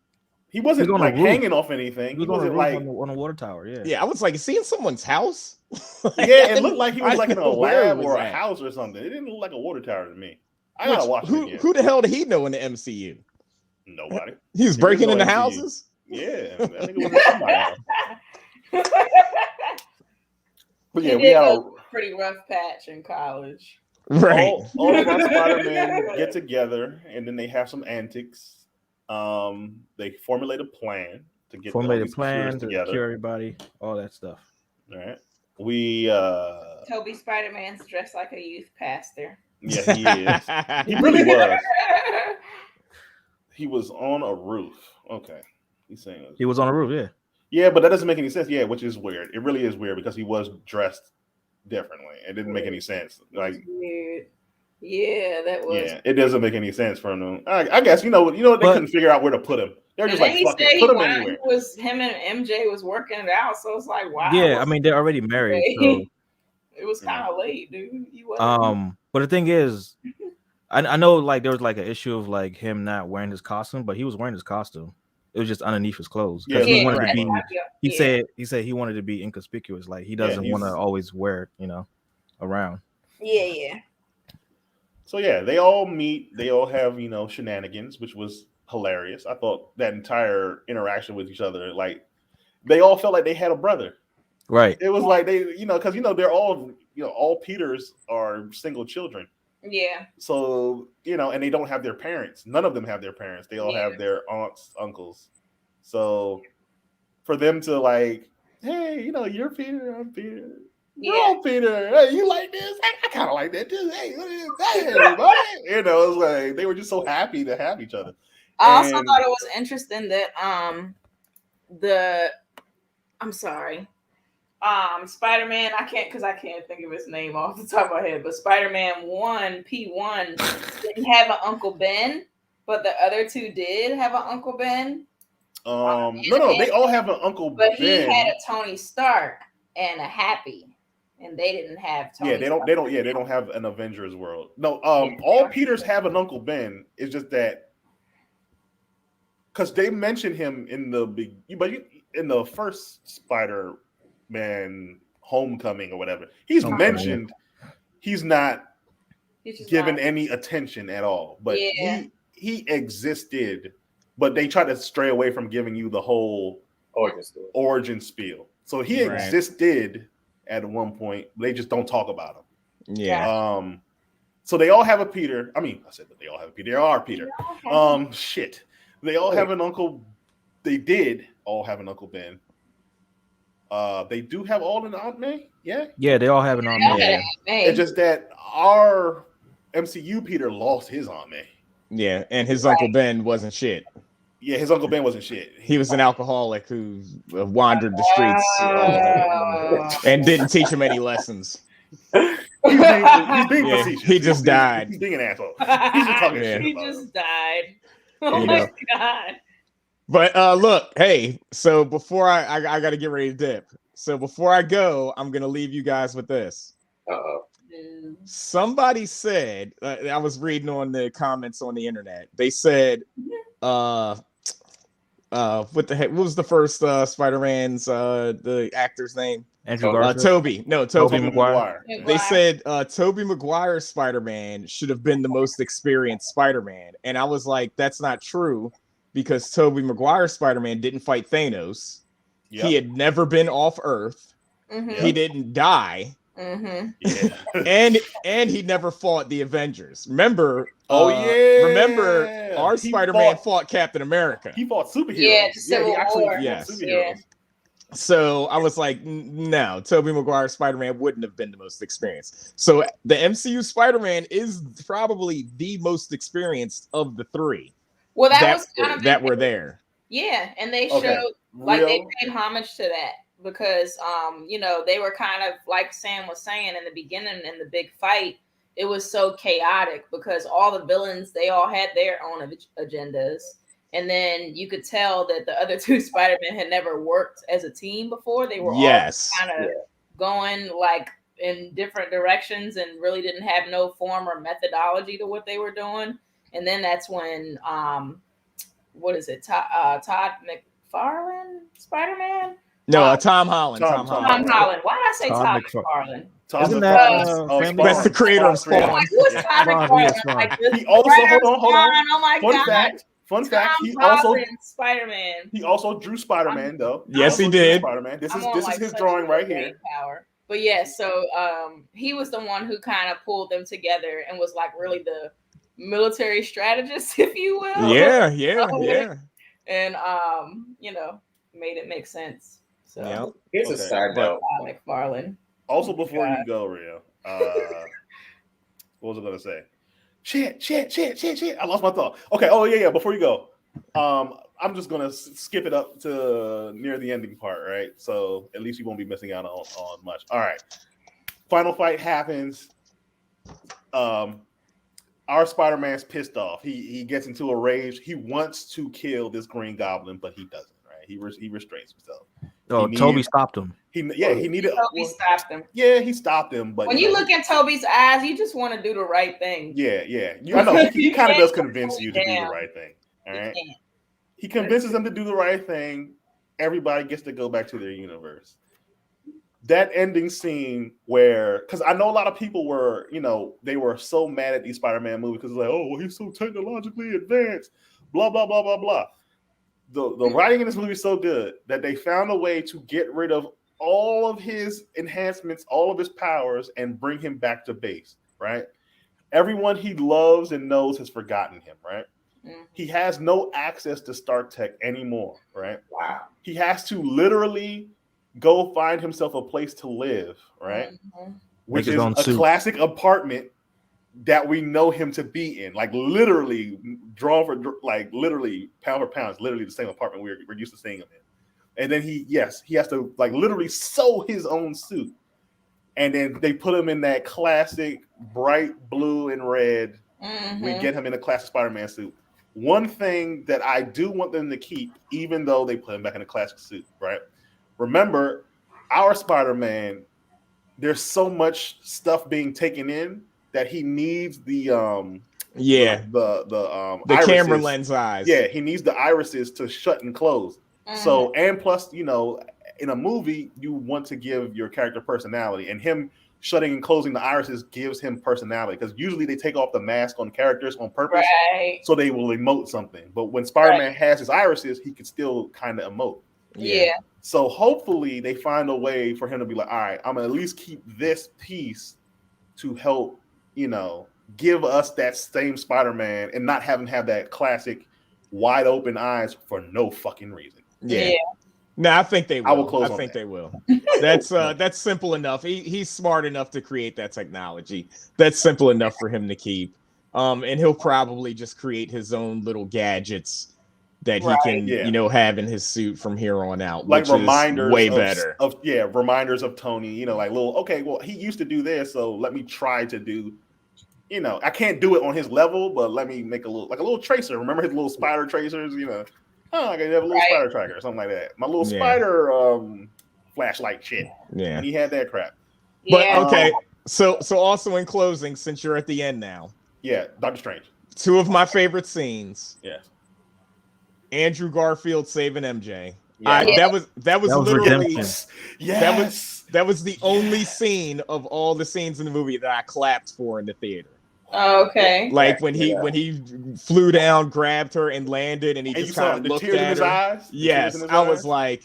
He wasn't on like a roof. hanging off anything. He He was wasn't like on a water tower. Yeah. Yeah, I was like, is he in someone's house? Yeah, it looked like he was like in a lab or a at. house or something. It didn't look like a water tower to me. I gotta watch it again. Who the hell did he know in the MCU? Nobody. He was breaking into houses. Yeah, I think it was in somebody's house. But yeah, he we did had a pretty rough patch in college. Right. All of our Spider-Men get together, and then they have some antics. They formulate a plan to get to together, cure everybody, all that stuff. All right. We Toby Spider-Man's dressed like a youth pastor. Yeah, he is. He really was. He was on a roof. Okay. He's saying he was on a roof, yeah. Yeah, but that doesn't make any sense. Yeah, which is weird. It really is weird because he was dressed differently. It didn't make any sense. Like weird. Yeah, that was. Yeah, it doesn't make any sense for him. I guess they couldn't figure out where to put him. They're just like, fuck it, put him anywhere. Him and MJ was working it out, so it's like, wow. Yeah, I mean they're already married, so it was kind of late, dude. But the thing is, I know like there was like an issue of like him not wearing his costume, but he was wearing his costume. It was just underneath his clothes. Yeah, he wanted to be. He said he wanted to be inconspicuous. Like he doesn't want to always wear it, around. Yeah. So yeah, they all meet. They all have shenanigans, which was hilarious. I thought that entire interaction with each other, like they all felt like they had a brother. Right. It was like they, because they're all Peters are single children. Yeah. So, and they don't have their parents. None of them have their parents. They all have their aunts, uncles. So for them to like, hey, you're Peter, I'm Peter. We're all Peter. Hey, you like this? I kind of like that too. Hey, what is that, everybody? It's like they were just so happy to have each other. I also thought it was interesting that I'm sorry. Spider-Man, I can't think of his name off the top of my head, but Spider-Man 1, P1 didn't have an Uncle Ben, but the other two did have an Uncle Ben. No, they all have an Uncle Ben. But he had a Tony Stark and a Happy, and they didn't have Tony Stark. They don't have an Avengers world. No, all Peters have an Uncle Ben. It's just that because they mentioned him in the first Spider-Man Homecoming or whatever. He's mentioned. He's not given any attention at all. But he existed. But they try to stray away from giving you the whole origin spiel. So he existed at one point. They just don't talk about him. Yeah. So they all have a Peter. I mean, I said that they all have a Peter. They are Peter. Shit. They all have an uncle. They did all have an Uncle Ben. They do have all an Aunt May. Yeah. Yeah, they all have an Aunt May. It's just that our MCU Peter lost his Aunt May. Yeah, and his Uncle Ben wasn't shit. Yeah, his Uncle Ben wasn't shit. He was an alcoholic who wandered the streets and didn't teach him any lessons. He's being facetious. He just died. He's being an asshole. He's just talking shit. He just died. Oh my God. But look, hey, so before I got to get ready to dip. So before I go, I'm going to leave you guys with this. Uh-oh. Somebody said, I was reading on the comments on the internet. They said, what the heck? What was the first Spider-Man's the actor's name? Andrew Garfield. Tobey Maguire. They said Tobey Maguire's Spider-Man should have been the most experienced Spider-Man, and I was like, that's not true because Tobey Maguire's Spider-Man didn't fight Thanos. Yep. He had never been off Earth. He didn't die. And he never fought the Avengers. Remember? Remember our Spider-Man fought Captain America. He fought superheroes. Yeah, Civil War. Superheroes. Yeah. So I was like, no, Tobey Maguire's Spider-Man wouldn't have been the most experienced. So the MCU Spider-Man is probably the most experienced of the three. Well, that was kind of that were there. Yeah, and they showed like they paid homage to that because they were kind of like Sam was saying in the beginning in the big fight. It was so chaotic because all the villains, they all had their own agendas. And then you could tell that the other two Spider-Men had never worked as a team before. They were all kind of going like in different directions and really didn't have no form or methodology to what they were doing. And then that's when, what is it? Todd McFarlane Spider-Man? No, Tom Holland. Tom Holland. Why did I say Todd McFarlane? Isn't that's the creator of Spawn. Like, who's Todd McFarlane? He also hold on. Oh my God. Fun fact. He also Spider-Man. He also drew Spider-Man though. Yes, he did. Spider-Man. This is his drawing right here. Power. But yeah, so he was the one who kind of pulled them together and was like really the military strategist, if you will. Yeah. And made it make sense. So here's a side note. McFarlane. Also, before you go, Rio, what was I gonna say? Shit. I lost my thought. Okay. Oh yeah. Before you go, I'm just gonna skip it up to near the ending part, right? So at least you won't be missing out on much. All right. Final fight happens. Our Spider-Man's pissed off. He gets into a rage. He wants to kill this Green Goblin, but he doesn't. Right? He restrains himself. Oh, Toby stopped him. He needed. Toby stopped him. Yeah, he stopped him. But when you look in Toby's eyes, you just want to do the right thing. Yeah. I know he kind of does convince you to do the right thing. All right. He convinces them to do the right thing. Everybody gets to go back to their universe. That ending scene where, because I know a lot of people were, they were so mad at these Spider-Man movies because like, oh, well, he's so technologically advanced, blah blah blah blah blah. The writing in this movie is so good that they found a way to get rid of all of his enhancements, all of his powers, and bring him back to base, right? Everyone he loves and knows has forgotten him, right? Mm-hmm. He has no access to Stark Tech anymore, right? Wow. He has to literally go find himself a place to live, right? Mm-hmm. Which is a classic apartment that we know him to be in, like literally drawn for like literally pound for pound, it's literally the same apartment we're used to seeing him in. And then he has to like literally sew his own suit, and then they put him in that classic bright blue and red. Mm-hmm. We get him in a classic Spider-Man suit. One thing that I do want them to keep, even though they put him back in a classic suit, right? Remember, our Spider-Man, there's so much stuff being taken in that he needs the camera lens eyes. Yeah, he needs the irises to shut and close. Mm-hmm. So, and plus, in a movie, you want to give your character personality, and him shutting and closing the irises gives him personality, because usually they take off the mask on characters on purpose, right, so they will emote something. But when Spider-Man has his irises, he can still kind of emote. Yeah. So hopefully they find a way for him to be like, all right, I'm gonna at least keep this piece to help, give us that same Spider-Man and not have him have that classic wide open eyes for no fucking reason. Yeah. No, I think they will. I think they will. That's simple enough. He's smart enough to create that technology. That's simple enough for him to keep. And he'll probably just create his own little gadgets that he can, have in his suit from here on out. Like which reminders is way better. Reminders of Tony, like little, okay, well, he used to do this, so let me try to do, I can't do it on his level, but let me make a little tracer. Remember his little spider tracers, I can have a little spider tracker or something like that. My little spider flashlight shit. Yeah. And he had that crap. But okay, so also in closing, since you're at the end now. Yeah, Doctor Strange. Two of my favorite scenes. Yeah. Andrew Garfield saving MJ. Yeah. That was literally yes. That was the only scene of all the scenes in the movie that I clapped for in the theater. Oh, okay. Like when he flew down, grabbed her, and landed, and he just kind of looked at her. In his eyes? Yes, I was like,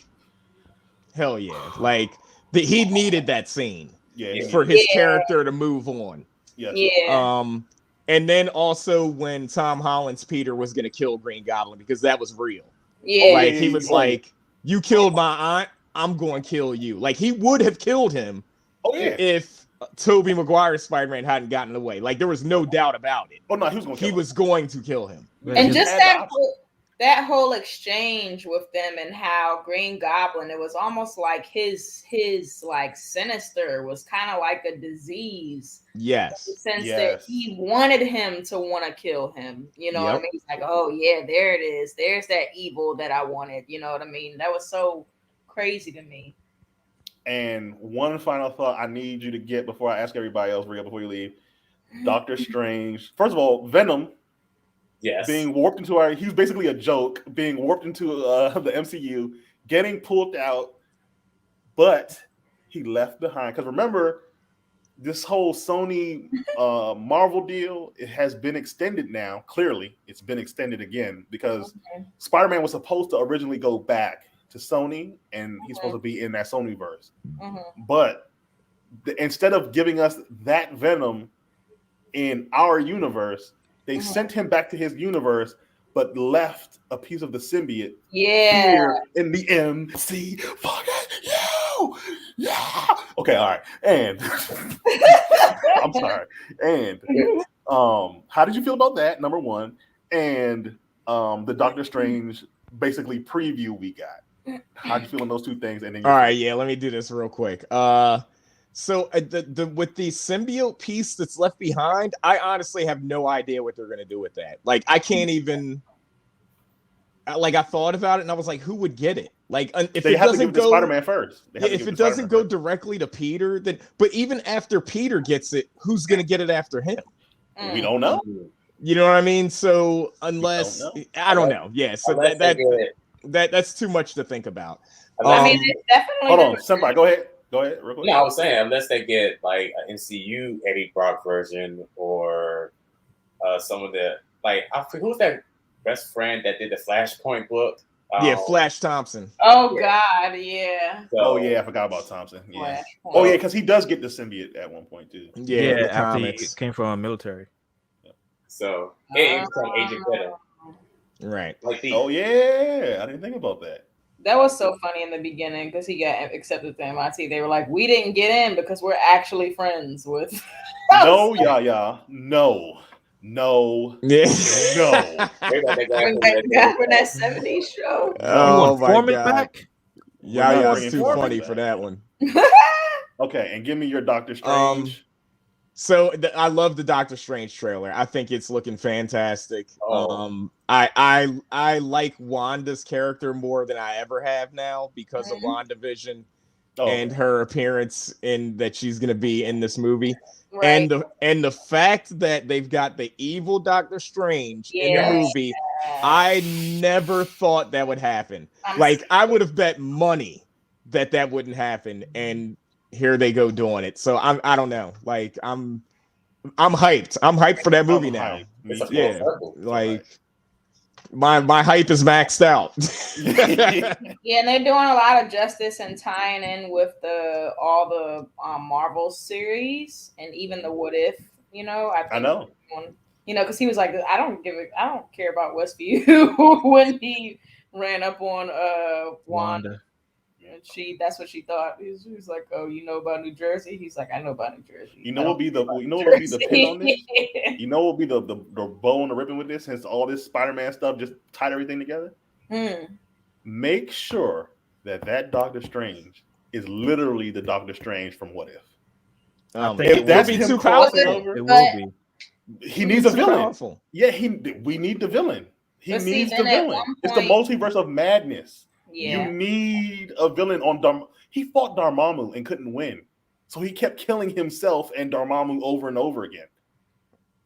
Hell yeah. Like he needed that scene Yeah, for his character to move on. Yes. Yeah. And then also when Tom Holland's Peter was gonna kill Green Goblin, because that was real. Yeah. Like he was like, you killed my aunt, I'm going to kill you. Like he would have killed him if Tobey Maguire's Spider-Man hadn't gotten away. Like there was no doubt about it. Oh no, he was going to kill him. And just that whole exchange with them and how Green Goblin, it was almost like his like sinister was kind of like a disease. Yes. In the sense that he wanted him to want to kill him. You know what I mean? He's like, oh yeah, there it is. There's that evil that I wanted. You know what I mean? That was so crazy to me. And one final thought I need you to get before I ask everybody else, Rhea, before you leave. Doctor Strange. First of all, Venom. Yes. Being warped into he's basically a joke, being warped into the MCU, getting pulled out, but he left behind. Because remember, this whole Sony Marvel deal, it has been extended now. Clearly, it's been extended again because Spider-Man was supposed to originally go back to Sony, and he's supposed to be in that Sonyverse. But instead of giving us that Venom in our universe, they sent him back to his universe, but left a piece of the symbiote here in the MC. Fuck you! Yeah! Okay, all right. And I'm sorry. And how did you feel about that, number one? And the Doctor Strange basically preview we got. How'd you feel on those two things? And then all right, let me do this real quick. So the with the symbiote piece that's left behind, I honestly have no idea what they're gonna do with that. Like I can't even. Like I thought about it and I was like, who would get it? Like if they it have doesn't to give it to Spider-Man first. If it doesn't go directly to Peter, then but even after Peter gets it, who's gonna get it after him? We don't know. You know what I mean? So unless I don't know. Yeah. So that's too much to think about. I mean, it's definitely. Hold on, Senpai, go ahead. Go ahead, real quick. No, I was saying unless they get like an MCU Eddie Brock version or some of the like I forget who's that best friend that did the Flashpoint book. Flash Thompson. Oh God, yeah. So, I forgot about Thompson. Yeah. Because he does get the symbiote at one point too. Yeah, after he came from military. So it become Agent Venom. Right. Like I didn't think about that. That was so funny in the beginning because he got accepted to MIT. They were like, we didn't get in because we're actually friends with. No. Yeah. No. For that 70s show. Oh my God. Back? It's too funny for that one. Okay, and give me your Doctor Strange. So I love the Doctor Strange trailer. I think it's looking fantastic. I like Wanda's character more than I ever have now because of WandaVision and her appearance in that she's going to be in this movie. Right. And the fact that they've got the evil Doctor Strange in the movie, I never thought that would happen. I would have bet money that wouldn't happen, and here they go doing it. So I don't know. Like I'm hyped. I'm hyped for that movie now. Yeah, like my hype is maxed out. Yeah, and they're doing a lot of justice and tying in with all the Marvel series and even the What If. You know, I know. Because he was like, I don't care about Westview when he ran up on Wanda. That's what she thought. He was like, "Oh, you know about New Jersey?" He's like, "I know about New Jersey." You know what will be the pin on this? You know what will be the bow on the ribbon with this? Since all this Spider-Man stuff just tied everything together. Make sure that Doctor Strange is literally the Doctor Strange from What If. If that's too powerful, it will be. He needs a villain. Powerful. Yeah, we need the villain. He needs the villain. It's the multiverse of madness. Yeah. You need a villain on He fought Dormammu and couldn't win. So he kept killing himself and Dormammu over and over again.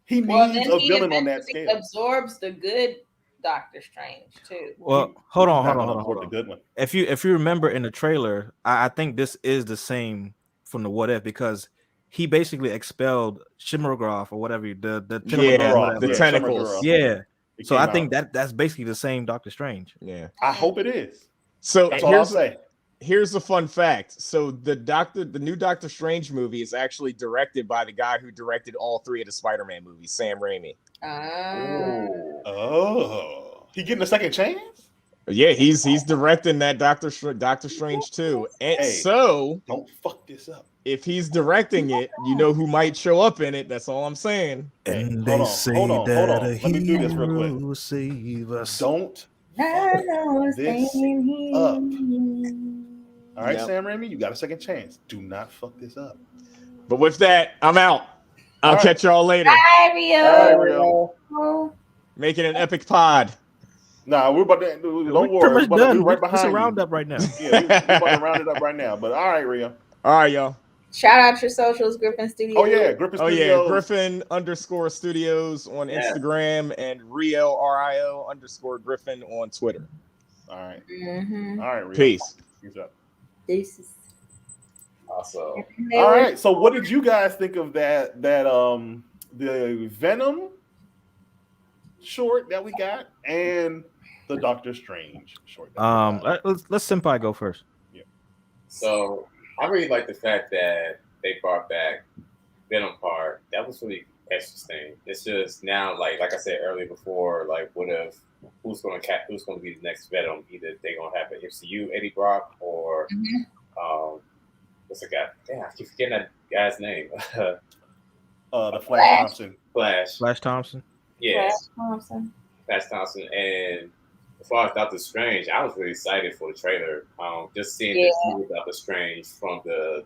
He needs a villain on that scale. Absorbs the good Doctor Strange too. Well, hold on. The good one. If you remember in the trailer, I think this is the same from the What If because he basically expelled Shimmergroff or whatever the tentacles. Yeah. So I think that's basically the same Doctor Strange. Yeah. I hope it is. So that's all I'll say. here's a fun fact. So the new Doctor Strange movie is actually directed by the guy who directed all 3 of the Spider-Man movies, Sam Raimi. Oh, he getting a second chance? Yeah, he's directing that Doctor Strange too. And so don't fuck this up. If he's directing it, you know who might show up in it. That's all I'm saying. And hold on. Let me do this real quick. Save us. Don't fuck this up. All right, Sam Raimi, you got a second chance. Do not fuck this up. But with that, I'm out. I'll catch y'all later. Bye, Rio. Make it an epic pod. Nah, we're about to. Don't worry. We're about to do right behind you. Round up right now. Yeah, we're about to round it up right now. But all right, Rio. All right, y'all. Shout out your socials, Griffin Studios. Oh yeah, Griffin Studios. Griffin_Studios on Instagram and RIO_Griffin on Twitter. All right. Mm-hmm. All right, Rio. Peace. Peace up. Deuces. Also. All right. So, what did you guys think of that? The Venom short that we got and the Doctor Strange short. Let's Senpai go first. Yeah. So I really like the fact that they brought back Venom part. That was really interesting. It's just now, like I said earlier before, like what if who's going to be the next Venom? Either they're going to have an MCU Eddie Brock or what's the guy? Damn, I keep forgetting that guy's name. The Flash Thompson. Flash Thompson. Yeah. Flash Thompson. And as far as Doctor Strange, I was really excited for the trailer. Just seeing this new Doctor Strange from the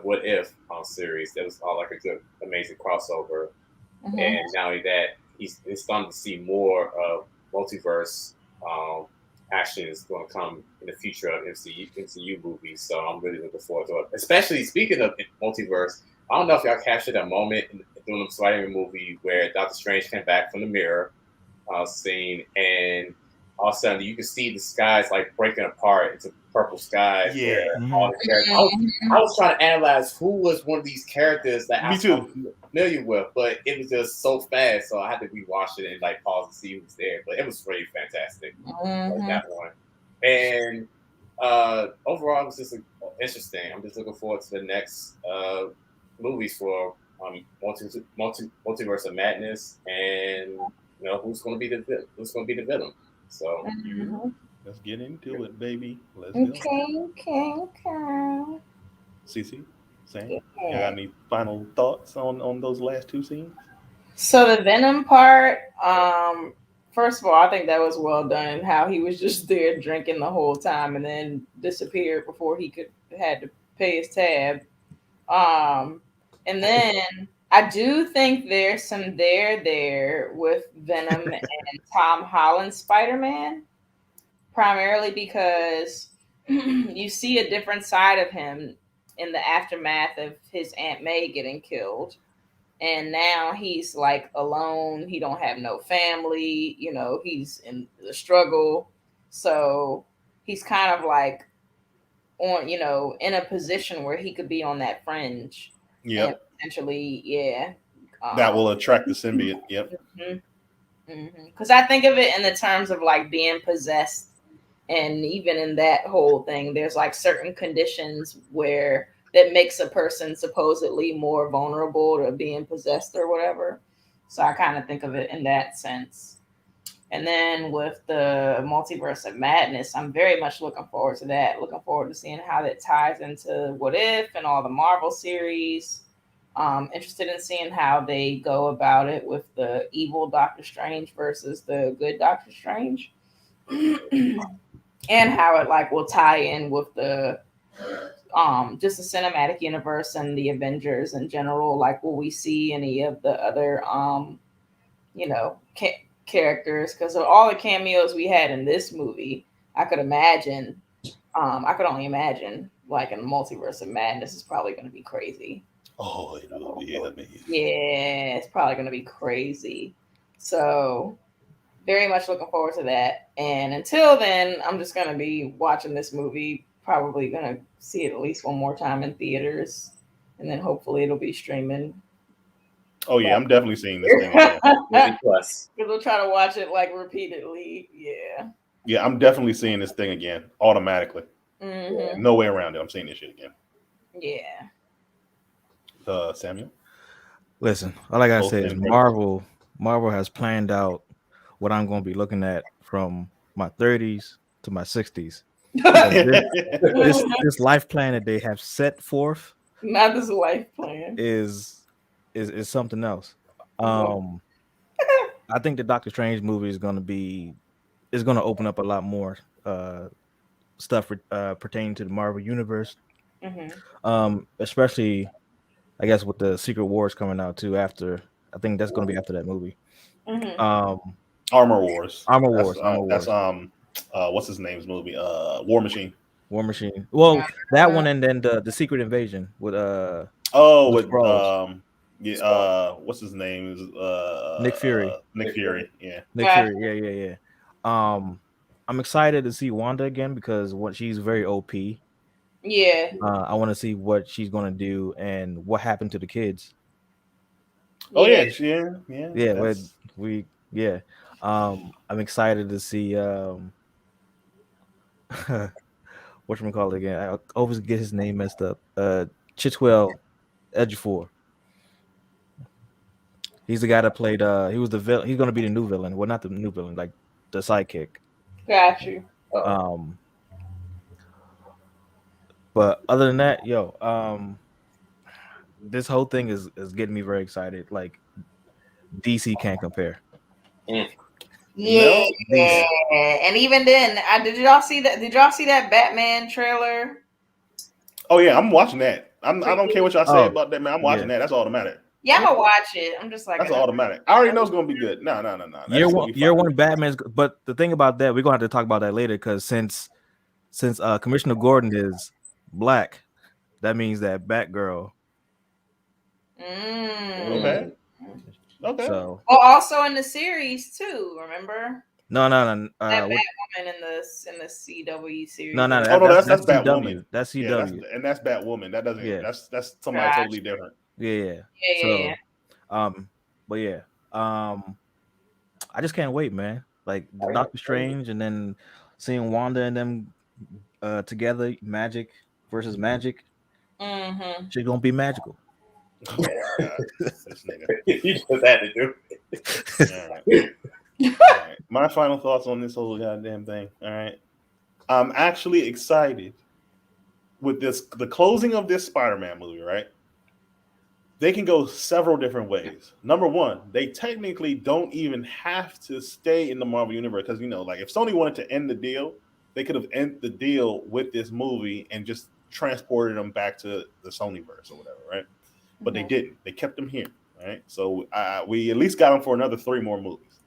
What If series. That was all like a good, amazing crossover. Mm-hmm. And not only that, he's starting to see more of multiverse action is going to come in the future of MCU movies. So I'm really looking forward to it. Especially speaking of multiverse, I don't know if y'all captured that moment during the Spider-Man movie where Doctor Strange came back from the mirror scene, and all of a sudden you can see the skies like breaking apart into purple skies. Yeah. All the characters. I was trying to analyze who was one of these characters that I was familiar with, but it was just so fast, so I had to rewatch it and like pause and see who was there. But it was really fantastic. Like that one. And overall, it was just interesting. I'm just looking forward to the next movies for Multiverse of Madness, and who's going to be the villain. So let's get into it, baby. Let's go. Okay. Cece, Sam, you got any final thoughts on those last two scenes? So the Venom part, first of all, I think that was well done. How he was just there drinking the whole time and then disappeared before he had to pay his tab. And then I do think there's some there with Venom and Tom Holland's Spider-Man, primarily because you see a different side of him in the aftermath of his Aunt May getting killed. And now he's like alone. He don't have no family, he's in the struggle. So he's kind of like on, in a position where he could be on that fringe. Yeah. Potentially, that will attract the symbiote. Yep. Because I think of it in the terms of like being possessed, and even in that whole thing, there's like certain conditions that makes a person supposedly more vulnerable to being possessed or whatever. So I kind of think of it in that sense. And then with the Multiverse of Madness, I'm very much looking forward to that. Looking forward to seeing how that ties into What If and all the Marvel series. Interested in seeing how they go about it with the evil Doctor Strange versus the good Doctor Strange. And how it like will tie in with the just the cinematic universe and the Avengers in general. Like, will we see any of the other characters? Because of all the cameos we had in this movie, I could only imagine like in the Multiverse of Madness is probably going to be crazy. Oh, it will be amazing. Yeah, it's probably going to be crazy. So very much looking forward to that. And until then, I'm just going to be watching this movie. Probably going to see it at least one more time in theaters. And then hopefully it'll be streaming. Oh, yeah, I'm definitely seeing this thing. Because we'll try to watch it like repeatedly. Yeah. Yeah, I'm definitely seeing this thing again automatically. Mm-hmm. No way around it. I'm seeing this shit again. Yeah. Samuel? Listen, all I gotta Both say is in- Marvel has planned out what I'm going to be looking at from my 30s to my 60s. This life plan that they have set forth, not this life plan, is something else. I think the Doctor Strange movie is going to open up a lot more stuff pertaining to the Marvel universe. Especially, I guess, with the Secret Wars coming out too. After, I think that's going to be after that movie. Armor Wars. Armor Wars. That's what's his name's movie? War Machine. War Machine. Well, that one, and then the Secret Invasion with what's his name is Nick Fury. Nick Fury. Yeah. Nick Fury. Yeah. I'm excited to see Wanda again because she's very OP. Yeah. I want to see what she's gonna do and what happened to the kids. Oh yeah. I'm excited to see whatchamacallit again. I always get his name messed up. Chitwell Ejiofor. He's the guy that played he was the villain. He's gonna be the new villain. Well, not the new villain, like the sidekick. Got you. But other than that, this whole thing is getting me very excited. Like, DC can't compare. Yeah, and even then, did y'all see that? Did y'all see that Batman trailer? Oh yeah, I'm watching that. I don't care what y'all say about that, man. I'm watching that. That's automatic. Yeah, I'm gonna watch it. I'm just like, that's automatic. I already know it's gonna be good. No. Year one Batman's. But the thing about that, we're gonna have to talk about that later because since Commissioner Gordon is black, that means that Batgirl. Okay. So, well, also in the series too. Remember? No. That Batwoman in the CW series. No. That's Batwoman. That's CW. Yeah, and that's Batwoman. That doesn't. Yeah. That's somebody totally different. Yeah. But yeah. I just can't wait, man. Like the Doctor Strange, and then seeing Wanda and them together, magic versus magic. She's gonna be magical. Oh, this nigga. You just had to do it. All right. My final thoughts on this whole goddamn thing. All right. I'm actually excited with the closing of this Spider-Man movie, right? They can go several different ways. Number one, they technically don't even have to stay in the Marvel universe because, like if Sony wanted to end the deal, they could have ended the deal with this movie and just transported them back to the Sonyverse or whatever, right? But they didn't. They kept them here, right? So we at least got them for another 3 more movies.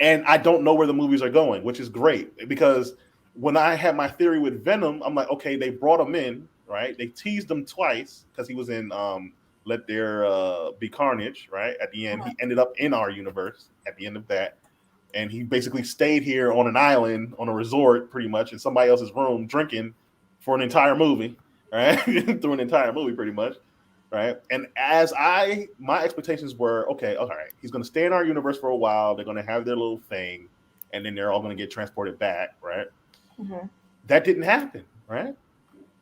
And I don't know where the movies are going, which is great because when I had my theory with Venom, I'm like, okay, they brought him in, right? They teased him twice because he was in Let There Be Carnage, right? At the end, he ended up in our universe at the end of that. And he basically stayed here on an island, on a resort, pretty much, in somebody else's room, drinking for an entire movie, right? Through an entire movie, pretty much, right? And my expectations were, okay, all right, he's going to stay in our universe for a while. They're going to have their little thing, and then they're all going to get transported back, right? That didn't happen, right?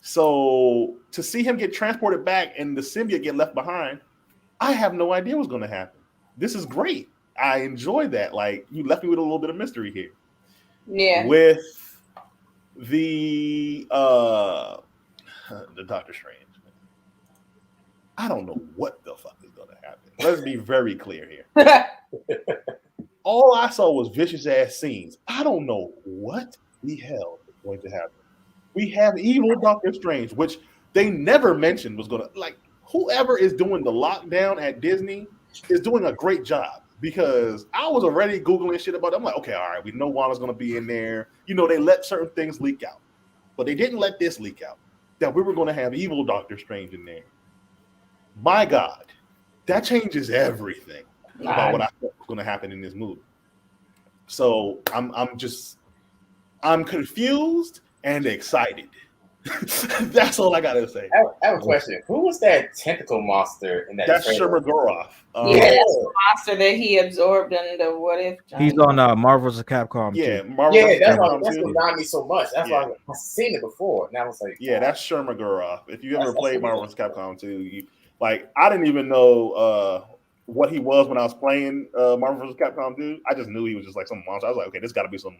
So to see him get transported back and the symbiote get left behind, I have no idea what's going to happen. This is great. I enjoy that. Like, you left me with a little bit of mystery here. Yeah. With the Doctor Strange, I don't know what the fuck is going to happen. Let's be very clear here. All I saw was vicious ass scenes. I don't know what the hell is going to happen. We have evil Doctor Strange, which they never mentioned was going to, like, whoever is doing the lockdown at Disney is doing a great job because I was already Googling shit about it. I'm like, okay, all right, we know Wanda's going to be in there. They let certain things leak out, but they didn't let this leak out, that we were going to have evil Doctor Strange in there. My God, that changes everything about what I thought was going to happen in this movie. So I'm confused and excited That's all I gotta say. I have a question. Who was that tentacle monster in that? That's trailer? Shurmur-Goroth. Yeah, that's the monster that he absorbed in the What If. He's on Marvel's Capcom. Yeah, too. Marvel's that's Capcom what 2. reminded me so much. That's why I've seen it before. And I was like, yeah, that's Shurmur-Goroth. If you ever played Marvel's Capcom 2, I didn't even know what he was when I was playing Marvel's Capcom 2. I just knew he was just like some monster. I was like, okay, this got to be some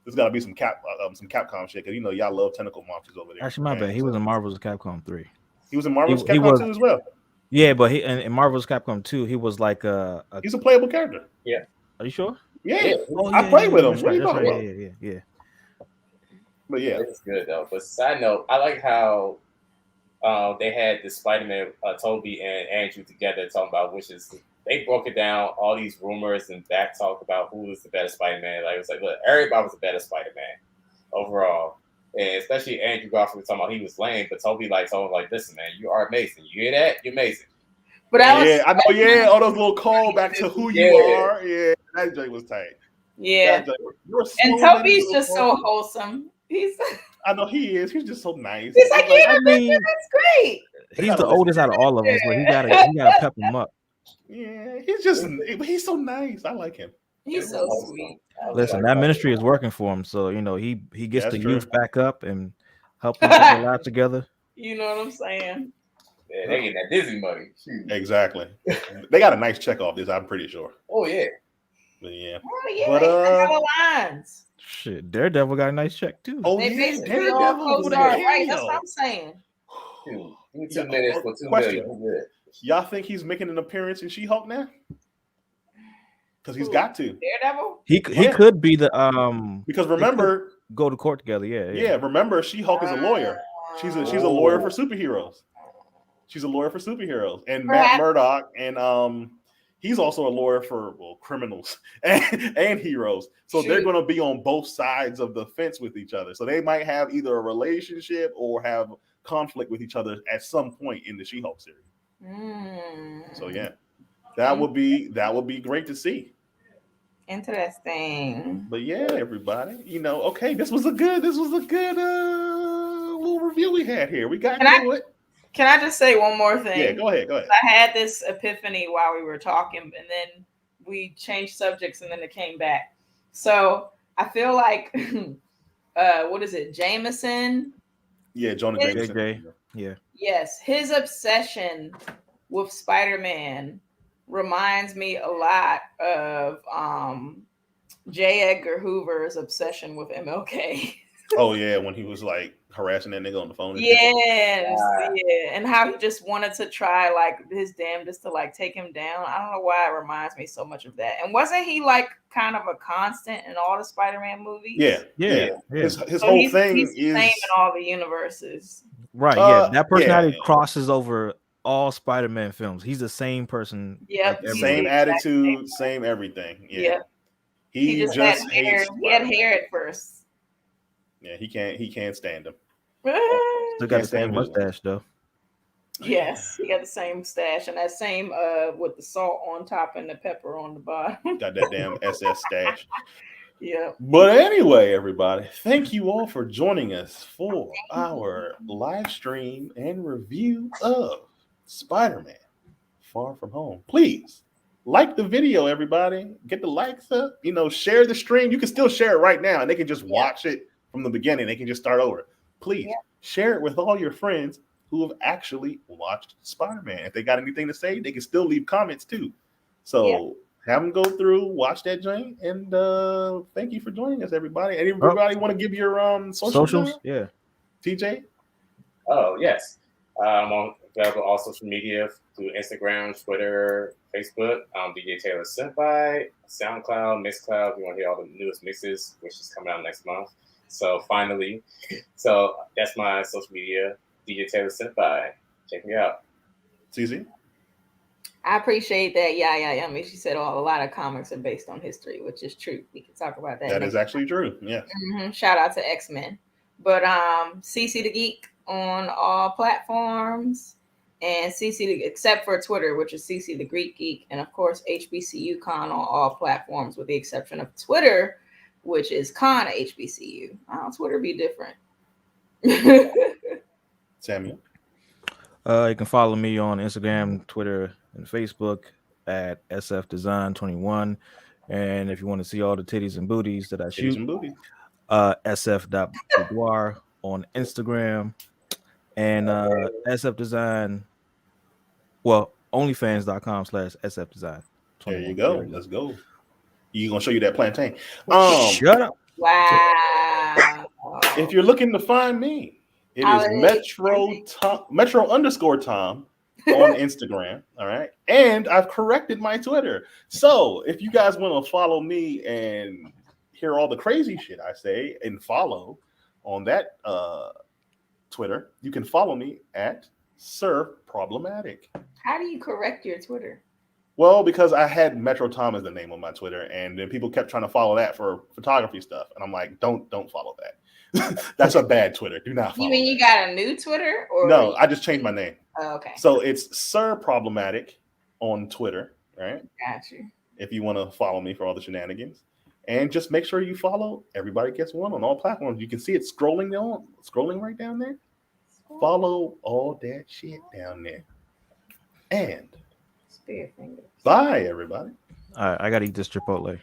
Capcom shit, because y'all love tentacle monsters over there. Actually, my bad. He was in Marvel's Capcom 3. He was in Marvel's Capcom 2 as well. Yeah, but in Marvel's Capcom 2, he was like he's a playable character. Yeah. Are you sure? Yeah. I played with him. What are you talking about? Yeah. But yeah, it's good though. But side note, I like how they had the Spider-Man, Toby and Andrew together talking about wishes. They broke it down, all these rumors and back talk about who was the better Spider-Man. Like, it was like, look, everybody was the better Spider-Man overall. And especially Andrew Garfield was talking about he was lame, but Toby told him, listen, man, you are amazing. You hear that? You're amazing. But I know, all those little callbacks to who you are. Yeah, that joke was tight. Yeah. And Toby's just so wholesome. I know he is. He's just so nice. He's like, I mean, that's great. He's the oldest out of all of us, but he gotta pep him up. Yeah, he's so nice. I like him. He's so sweet. Listen, that ministry is working for him, so he gets the youth back up and help them get their lives together. You know what I'm saying? Yeah, they get that Disney money. Exactly. They got a nice check off this, I'm pretty sure. Oh yeah. But yeah. Oh yeah. But lines. Shit, Daredevil got a nice check too. Oh they yeah, Daredevil. Right, that's what I'm saying. 2 minutes for $2 million. Y'all think he's making an appearance in She-Hulk now? Because he's got to. Daredevil? He could be the because remember, go to court together. Yeah. Remember, She-Hulk is a lawyer. She's a lawyer for superheroes. She's a lawyer for superheroes, and Matt Murdock, and he's also a lawyer for criminals and heroes. So they're going to be on both sides of the fence with each other. So they might have either a relationship or have conflict with each other at some point in the She-Hulk series. So yeah, that would be great to see. Interesting. But yeah, everybody, okay, this was a good little review we had here. We got to it. Can I just say one more thing? Yeah, go ahead. I had this epiphany while we were talking, and then we changed subjects, and then it came back. So I feel like, what is it, Jameson? Yeah, Jonah Jameson. Yeah. Yes, his obsession with Spider-Man reminds me a lot of J. Edgar Hoover's obsession with MLK. Oh yeah, when he was harassing that nigga on the phone. Yes, and how he just wanted to try his damnedest to take him down. I don't know why it reminds me so much of that. And wasn't he kind of a constant in all the Spider-Man movies? Yeah. His whole thing is the same in all the universes. Right. Yeah, that personality crosses over all Spider-Man films. He's the same person. Yep. Same attitude, same everything. Yeah. He just hates hair. He had hair at first. Yeah, he can't stand him. Still got the same mustache though. Yes, he got the same stash and that same with the salt on top and the pepper on the bottom. Got that damn SS stash. Yeah. But anyway, everybody, thank you all for joining us for our live stream and review of Spider-Man Far From Home. Please like the video, everybody. Get the likes up. Share the stream. You can still share it right now, and they can just watch it from the beginning. They can just start over. Please share it with all your friends who have actually watched Spider-Man. If they got anything to say, they can still leave comments too. So have them go through, watch that joint, and thank you for joining us, everybody. Everybody want to give your socials? Yeah. TJ? Oh, yes. I'm on available all social media through Instagram, Twitter, Facebook. DJ Taylor Senpai, SoundCloud, Mixcloud. If you want to hear all the newest mixes, which is coming out next month. So finally, that's my social media, DJ Taylor Senpai. Check me out. CZ? I appreciate that. Yeah. She said a lot of comics are based on history, which is true. We can talk about that. That is actually true. Yes. Shout out to X-Men. But CC the Geek on all platforms, and except for Twitter, which is CC the Greek Geek, and of course HBCU Con on all platforms, with the exception of Twitter, which is Con HBCU. Twitter be different. Samuel. You can follow me on Instagram, Twitter, and Facebook at sfdesign21. And if you want to see all the titties and booties that I shoot, sf.boudoir on Instagram and sfdesign. Well, onlyfans.com/sfdesign. There you go. Let's go. You gonna show you that plantain? Shut up. Wow. If you're looking to find me, it is Metro_Tom on Instagram. All right. And I've corrected my Twitter. So if you guys want to follow me and hear all the crazy shit I say and follow on that Twitter, you can follow me at Sir Problematic. How do you correct your Twitter? Well, because I had Metro Tom as the name on my Twitter, and then people kept trying to follow that for photography stuff, and I'm like, don't follow that. That's a bad Twitter. Do not follow. You mean you got a new Twitter? Or no, I just changed my name. Oh, okay. So it's Sir Problematic on Twitter, right? Got you. If you want to follow me for all the shenanigans, and just make sure you follow Everybody Gets One on all platforms. You can see it scrolling right down there. Follow all that shit down there, and Spear fingers. bye, everybody. All right, I gotta eat this Chipotle.